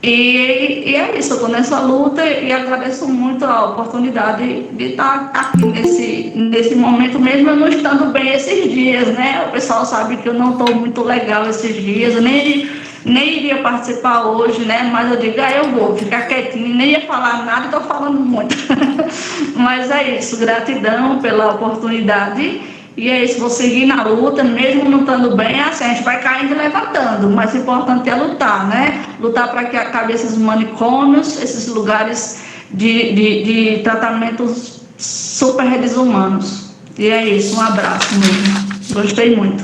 E é isso, eu estou nessa luta e agradeço muito a oportunidade de estar aqui nesse momento, mesmo eu não estando bem esses dias, né? O pessoal sabe que eu não estou muito legal esses dias, eu nem iria participar hoje, né? Mas eu digo, eu vou ficar quietinho, nem ia falar nada, estou falando muito. Mas é isso, gratidão pela oportunidade. E é isso, vou seguir na luta, mesmo não estando bem, assim, a gente vai caindo e levantando. O mais importante é lutar, né? Lutar para que acabe esses manicômios, esses lugares de tratamentos super desumanos. E é isso, um abraço mesmo. Gostei muito.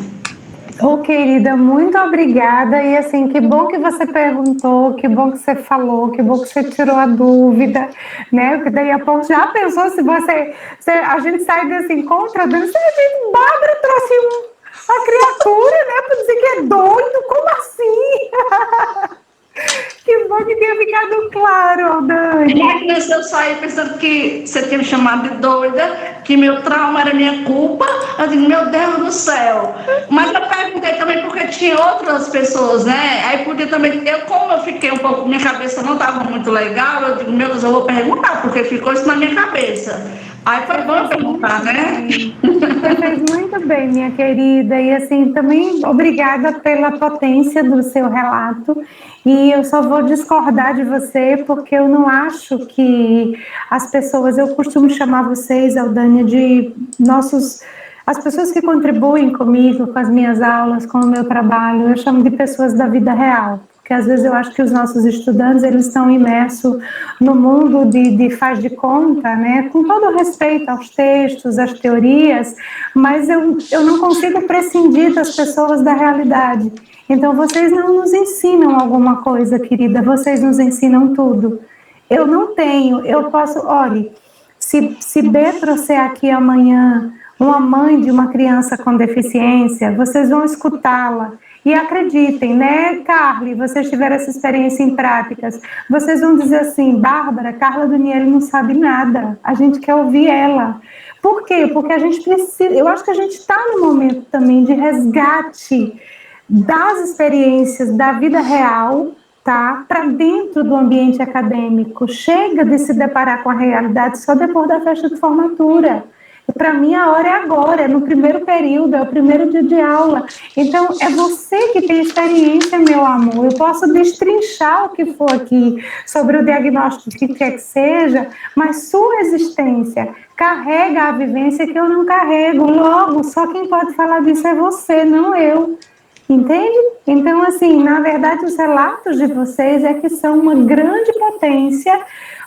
Ô, querida, muito obrigada. E assim, que bom que você perguntou, que bom que você falou, que bom que você tirou a dúvida, né? Porque daí a pouco já pensou se a gente sai desse encontro, Bárbara trouxe uma criatura, né? Para dizer que é doido, como assim? Que bom que tenha ficado claro, Dani. Imagina eu saí pensando que você tinha me chamado de doida, que meu trauma era minha culpa. Eu digo, meu Deus do céu. Mas eu perguntei também porque tinha outras pessoas, né? Aí podia também, como eu fiquei um pouco, minha cabeça não estava muito legal, eu digo, meu Deus, eu vou perguntar, porque ficou isso na minha cabeça. Aí foi bom eu perguntar, né? Você fez muito bem, minha querida, e assim, também obrigada pela potência do seu relato, e eu só vou discordar de você, porque eu não acho que as pessoas, eu costumo chamar vocês, Aldânia, de as pessoas que contribuem comigo, com as minhas aulas, com o meu trabalho, eu chamo de pessoas da vida real, porque às vezes eu acho que os nossos estudantes, eles estão imersos no mundo de faz de conta, né, com todo o respeito aos textos, às teorias, mas eu não consigo prescindir das pessoas da realidade. Então, vocês não nos ensinam alguma coisa, querida, vocês nos ensinam tudo. Eu não tenho, eu posso, olhe, se B trouxer aqui amanhã uma mãe de uma criança com deficiência, vocês vão escutá-la. E acreditem, né, Carly, vocês tiveram essa experiência em práticas, vocês vão dizer assim, Bárbara, Carla Daniele não sabe nada, a gente quer ouvir ela. Por quê? Porque a gente precisa, eu acho que a gente está no momento também de resgate das experiências da vida real, tá, para dentro do ambiente acadêmico. Chega de se deparar com a realidade só depois da festa de formatura. Para mim, a hora é agora, é no primeiro período, é o primeiro dia de aula. Então, é você que tem experiência, meu amor. Eu posso destrinchar o que for aqui sobre o diagnóstico que quer que seja, mas sua existência carrega a vivência que eu não carrego. Logo, só quem pode falar disso é você, não eu. Entende? Então, assim, na verdade, os relatos de vocês é que são uma grande potência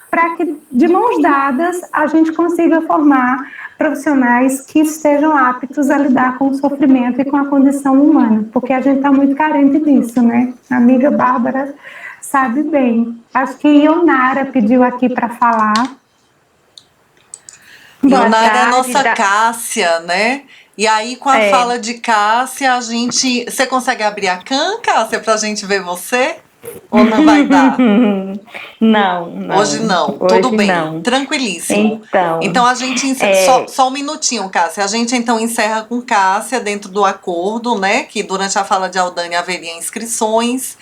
para que, de mãos dadas, a gente consiga formar profissionais que estejam aptos a lidar com o sofrimento e com a condição humana, porque a gente está muito carente disso, né? A amiga Bárbara sabe bem. Acho que Ionara pediu aqui para falar. Ionara é a nossa Cássia, né? E aí, com a fala de Cássia, Você consegue abrir a can, Cássia, pra gente ver você? Ou não vai dar? Não. Hoje não. Hoje Tudo bem. não. Tranquilíssimo. Então a gente encerra. Só um minutinho, Cássia. A gente então encerra com Cássia dentro do acordo, né? Que durante a fala de Aldânia haveria inscrições.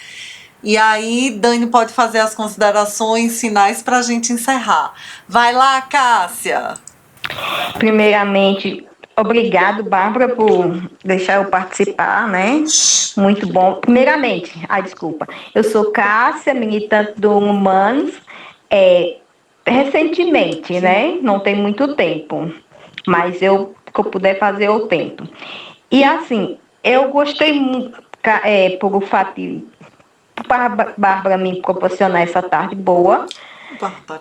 E aí, Dani pode fazer as considerações finais para a gente encerrar. Vai lá, Cássia. Primeiramente, obrigado, Bárbara, por deixar eu participar, né? Muito bom. Primeiramente, desculpa. Eu sou Cássia, militante do Humanos, recentemente, né? Não tem muito tempo, mas que eu puder fazer, eu tento. E assim, eu gostei muito, por o fato de Bárbara me proporcionar essa tarde boa,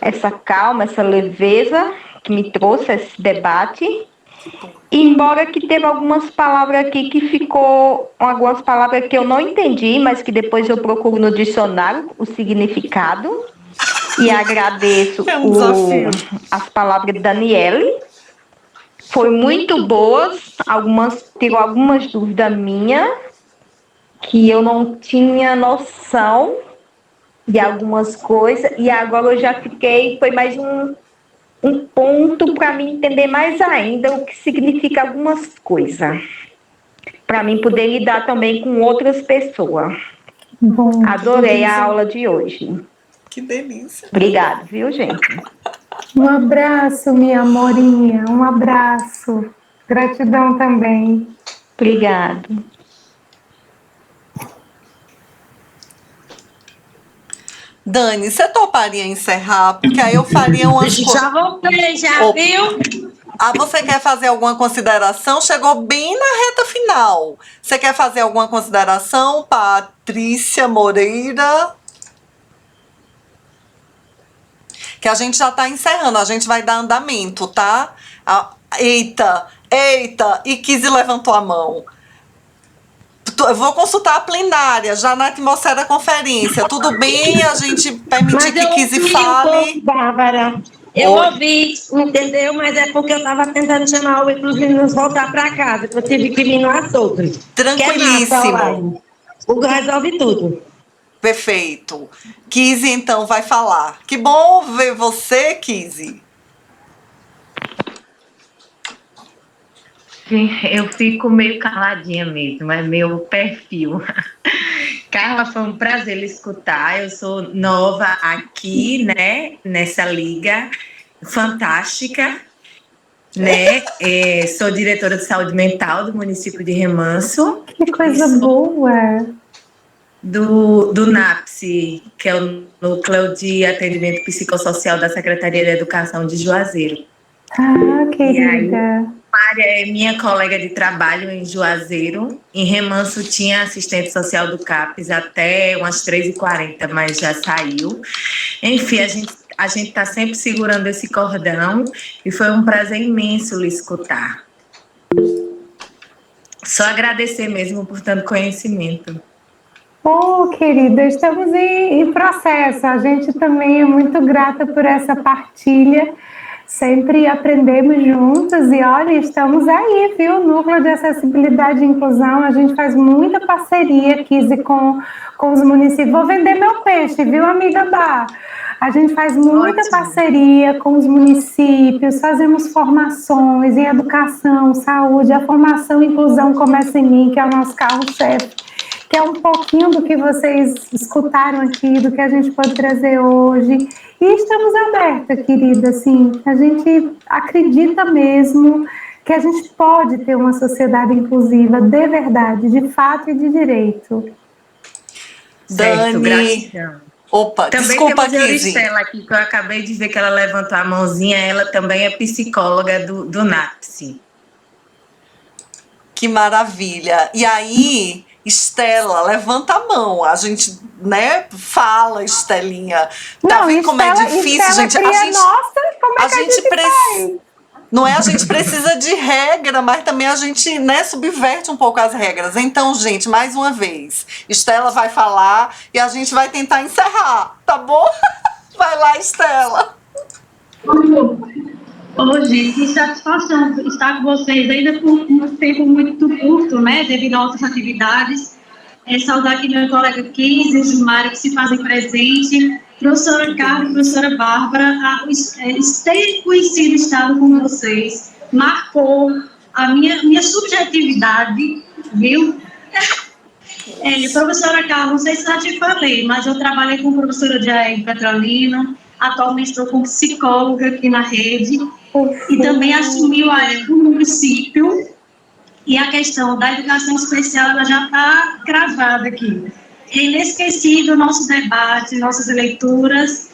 essa calma, essa leveza que me trouxe esse debate. Embora que teve algumas palavras aqui algumas palavras que eu não entendi, mas que depois eu procuro no dicionário o significado. E agradeço as palavras de Daniele. Foi muito boas, tirou algumas dúvidas minhas, que eu não tinha noção de algumas coisas, e agora eu já foi mais um ponto para mim entender mais ainda o que significa algumas coisas, para mim poder lidar também com outras pessoas. Bom, adorei a aula de hoje. Que delícia. Obrigada, viu, gente? Um abraço, minha amorinha, um abraço. Gratidão também. Obrigada. Dani, você toparia encerrar? Porque aí eu faria umas coisas. Já voltei, viu? Você quer fazer alguma consideração? Chegou bem na reta final. Você quer fazer alguma consideração, Patrícia Moreira? Que a gente já está encerrando, a gente vai dar andamento, tá? Eita, e Kizzy levantou a mão. Eu vou consultar a plenária, já na atmosfera da conferência. Tudo bem a gente permitir que Kizzy fale? Bárbara. Eu ouvi, entendeu? Mas é porque eu estava tentando chamar os meninos voltar para casa, que eu tive que vir no açougue. Tranquilíssimo. O Google resolve tudo. Perfeito. Kizzy, então, vai falar. Que bom ver você, Kizzy. Eu fico meio caladinha mesmo, é meu perfil. Carla, foi um prazer lhe escutar. Eu sou nova aqui, né, nessa liga fantástica, né? Sou diretora de saúde mental do município de Remanso. Que coisa boa! Do NAPSE, que é o Núcleo de Atendimento Psicossocial da Secretaria de Educação de Juazeiro. Ah, querida. Mária é minha colega de trabalho em Juazeiro. Em Remanso tinha assistente social do CAPES até umas 3h40, mas já saiu. Enfim, a gente está sempre segurando esse cordão e foi um prazer imenso lhe escutar. Só agradecer mesmo por tanto conhecimento. Oh, querida, estamos em processo. A gente também é muito grata por essa partilha. Sempre aprendemos juntos e olha, estamos aí, viu? Núcleo de Acessibilidade e Inclusão, a gente faz muita parceria, Kizzy, com os municípios. Vou vender meu peixe, viu, amiga Bá? A gente faz muita parceria com os municípios, fazemos formações em educação, saúde, a formação e inclusão começa em mim, que é o nosso carro-chefe, que é um pouquinho do que vocês escutaram aqui, do que a gente pode trazer hoje. E estamos abertas, querida, assim, a gente acredita mesmo que a gente pode ter uma sociedade inclusiva de verdade, de fato e de direito. Certo, Dani, gratidão. Opa, também desculpa, temos a Kizzy. Euristela aqui, que eu acabei de ver que ela levantou a mãozinha, ela também é psicóloga do NAPSE. Que maravilha. E aí, Estela, levanta a mão. A gente, né, fala, Estelinha. Tá Não, vendo como é Estela- difícil, Estela gente? cria, nossa, como é que a gente precisa. Não é? A gente precisa de regra, mas também a gente, né, subverte um pouco as regras. Então, gente, mais uma vez, Estela vai falar e a gente vai tentar encerrar, tá bom? Vai lá, Estela. Hoje, que satisfação estar com vocês, ainda por um tempo muito curto, né, devido a outras atividades. Saudar aqui meu colega Kizzy e Gilmar, que se fazem presente, professora Carla e professora Bárbara, ter conhecido estado com vocês, marcou a minha subjetividade, viu? Professora Carla, não sei se já te falei, mas eu trabalhei com a professora Jair Petrolino, atualmente estou como psicóloga aqui na rede, e também assumi o área do município, e a questão da educação especial ela já está cravada aqui. É inesquecível o nosso debate, nossas leituras,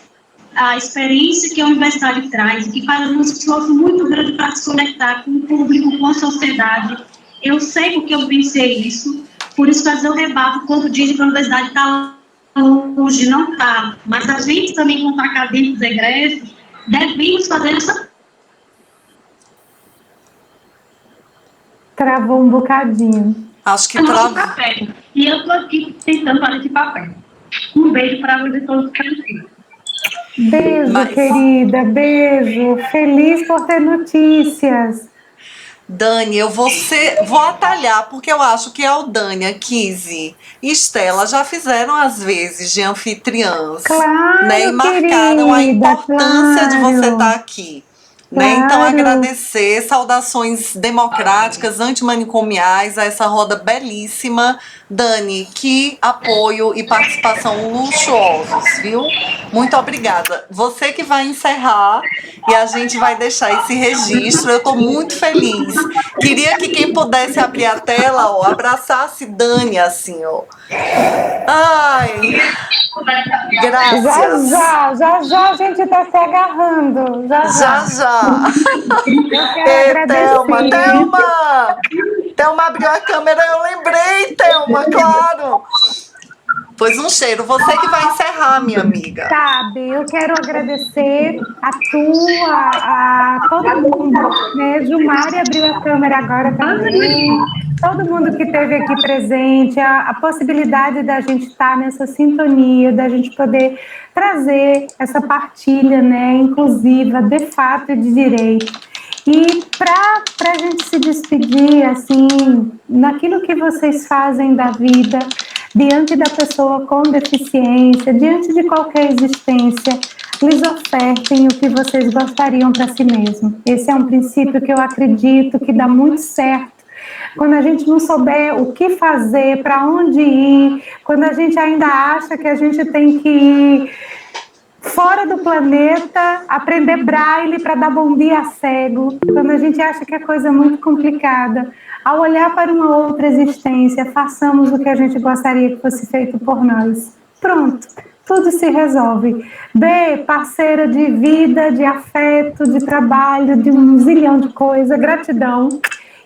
a experiência que a universidade traz, que faz um esforço muito grande para se conectar com o público, com a sociedade. Eu sei porque eu venci isso, por isso fazer o rebato quando dizem que a universidade está longe, não está. Mas a gente também, como acadêmicos egressos, devemos fazer essa. Travou um bocadinho. Acho que travou. E eu estou aqui tentando fazer esse papel. Um beijo para vocês todos que estão. Beijo, querida, beijo. Feliz por ter notícias. Dani, eu vou atalhar, porque eu acho que a Dânia, Kizzy e Estela já fizeram as vezes de anfitriãs. Claro, né, e marcaram a querida, importância de você estar aqui. Né? Claro. Então, agradecer, saudações democráticas, antimanicomiais, a essa roda belíssima. Dani, que apoio e participação luxuosos, viu? Muito obrigada. Você que vai encerrar e a gente vai deixar esse registro. Eu estou muito feliz. Queria que quem pudesse abrir a tela, ó, abraçasse Dani, assim, ó. Ai, graças. Já a gente está se agarrando. Já. Eu quero agradecer. Thelma abriu a câmera, eu lembrei, Thelma, claro. Pois um cheiro, você que vai encerrar, minha amiga. Sabe, eu quero agradecer a todo mundo, né? Gilmar abriu a câmera agora também. todo mundo que esteve aqui presente, a possibilidade da gente estar nessa sintonia, da gente poder trazer essa partilha, né, inclusiva, de fato e de direito. E para a gente se despedir, assim, naquilo que vocês fazem da vida, diante da pessoa com deficiência, diante de qualquer existência, lhes ofertem o que vocês gostariam para si mesmo. Esse é um princípio que eu acredito que dá muito certo. Quando a gente não souber o que fazer, para onde ir, quando a gente ainda acha que a gente tem que ir fora do planeta, aprender braille para dar bom dia a cego, quando a gente acha que é coisa muito complicada, ao olhar para uma outra existência, façamos o que a gente gostaria que fosse feito por nós. Pronto, tudo se resolve. B, parceira de vida, de afeto, de trabalho, de um zilhão de coisas, gratidão.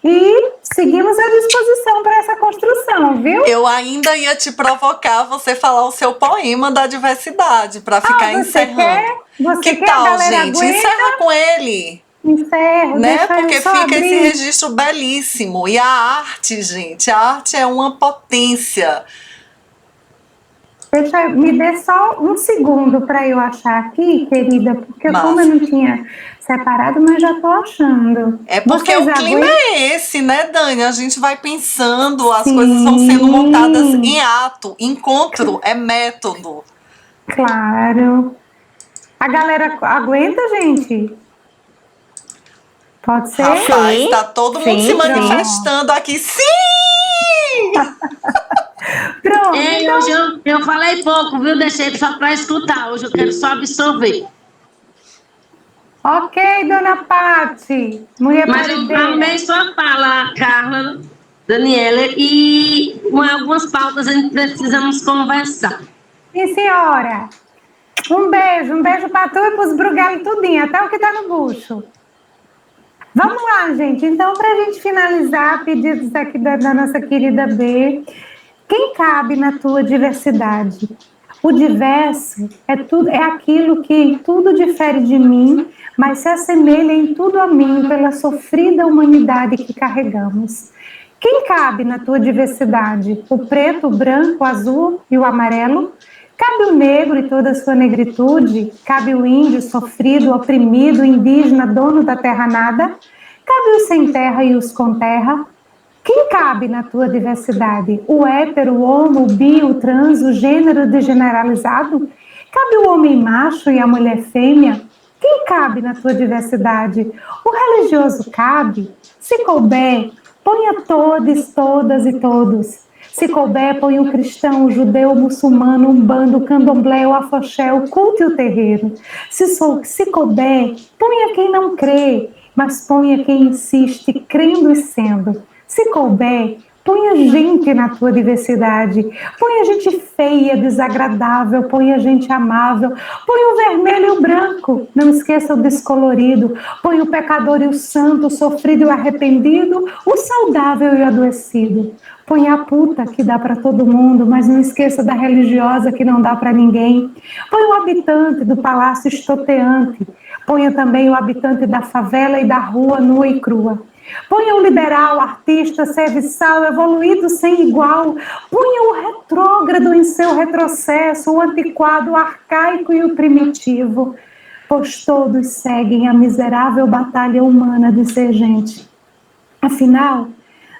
E seguimos à disposição para essa construção, viu? Eu ainda ia te provocar você falar o seu poema da diversidade, para ficar encerrando. Você que quer, tal, gente? aguenta? Encerra com ele. Encerro, né? Porque fica abrir esse registro belíssimo. E a arte, gente, a arte é uma potência. Me dê só um segundo para eu achar aqui, querida, porque como eu não tinha separado, mas já estou achando. É porque Vocês o clima é esse, né, Dani? A gente vai pensando, as coisas vão sendo montadas em ato. Encontro é método. Claro. A galera aguenta, gente? Pode ser? Rapaz, tá todo mundo se manifestando aqui. Sim! Pronto. Então... Hoje eu falei pouco, viu? Deixei só para escutar. Hoje eu quero só absorver. Ok, dona Pati. Mas eu amei sua fala, Carla, Daniela, e com algumas pautas a gente precisamos conversar. Sim, senhora. Um beijo para tu e pros bruguelos tudinho, até o que tá no bucho. Vamos lá, gente. Então, para a gente finalizar, pedidos aqui da nossa querida B, quem cabe na tua diversidade? O diverso é aquilo que tudo difere de mim, mas se assemelha em tudo a mim pela sofrida humanidade que carregamos. Quem cabe na tua diversidade? O preto, o branco, o azul e o amarelo? Cabe o negro e toda a sua negritude? Cabe o índio sofrido, oprimido, indígena, dono da terra nada? Cabe os sem terra e os com terra? Quem cabe na tua diversidade? O hétero, o homo, o bi, o trans, o gênero degeneralizado? Cabe o homem macho e a mulher fêmea? Quem cabe na tua diversidade? O religioso cabe? Se couber, ponha todos, todas e todos. Se couber, põe o cristão, o judeu, o muçulmano, o umbanda, o candomblé, o afoxé, o culto e o terreiro. Se couber, ponha quem não crê, mas ponha quem insiste, crendo e sendo. Se couber, ponha gente na tua diversidade, ponha gente feia, desagradável, ponha gente amável, ponha o vermelho e o branco, não esqueça o descolorido, ponha o pecador e o santo, o sofrido e o arrependido, o saudável e o adoecido. Ponha a puta que dá para todo mundo, mas não esqueça da religiosa que não dá para ninguém. Ponha o habitante do palácio estoteante, ponha também o habitante da favela e da rua nua e crua. Ponha o liberal, artista, serviçal, evoluído sem igual. Ponha o retrógrado em seu retrocesso, o antiquado, o arcaico e o primitivo. Pois todos seguem a miserável batalha humana de ser gente. Afinal,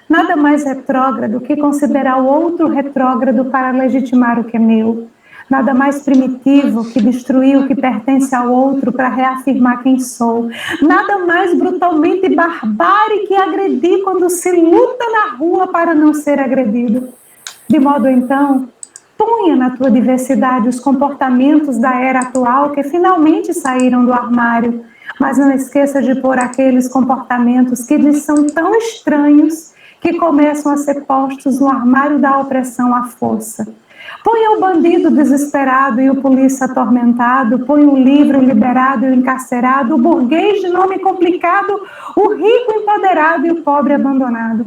nada mais retrógrado que considerar o outro retrógrado para legitimar o que é meu. Nada mais primitivo que destruir o que pertence ao outro para reafirmar quem sou. Nada mais brutalmente barbárie que agredir quando se luta na rua para não ser agredido. De modo então, ponha na tua diversidade os comportamentos da era atual que finalmente saíram do armário, mas não esqueça de pôr aqueles comportamentos que lhes são tão estranhos que começam a ser postos no armário da opressão à força. Ponha o bandido desesperado e o polícia atormentado, ponha o livre, o liberado e o encarcerado, o burguês de nome complicado, o rico empoderado e o pobre abandonado.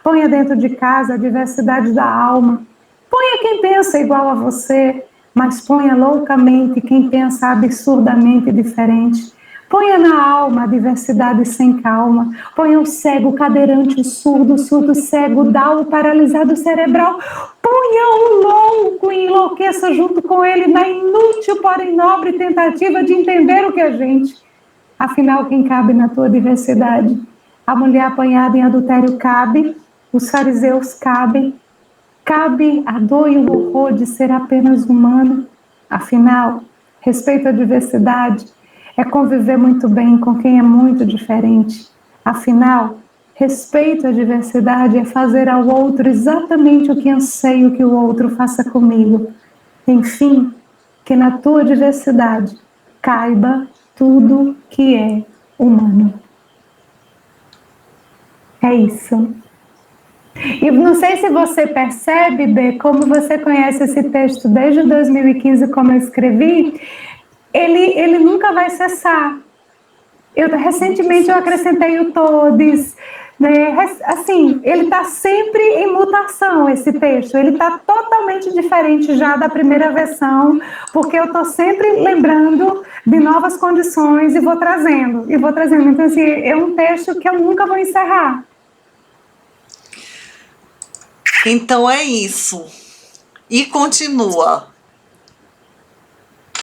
Ponha dentro de casa a diversidade da alma. Ponha quem pensa igual a você, mas ponha loucamente quem pensa absurdamente diferente. Ponha na alma a diversidade sem calma. Ponha o cego, o cadeirante, o surdo cego, o dá o paralisado cerebral. Ponha o louco e enlouqueça junto com ele na inútil, porém nobre tentativa de entender o que é gente. Afinal, quem cabe na tua diversidade? A mulher apanhada em adultério cabe, os fariseus cabem. Cabe a dor e o horror de ser apenas humano. Afinal, respeito à diversidade é conviver muito bem com quem é muito diferente. Afinal, respeito à diversidade é fazer ao outro exatamente o que anseio que o outro faça comigo. Enfim, que na tua diversidade caiba tudo que é humano. É isso. E não sei se você percebe, Bê, como você conhece esse texto desde 2015, como eu escrevi, ele nunca vai cessar. Recentemente eu acrescentei o todes, né? Assim, ele está sempre em mutação, esse texto. Ele está totalmente diferente já da primeira versão, porque eu estou sempre lembrando de novas condições e vou trazendo. Então, assim, é um texto que eu nunca vou encerrar. Então é isso. E continua.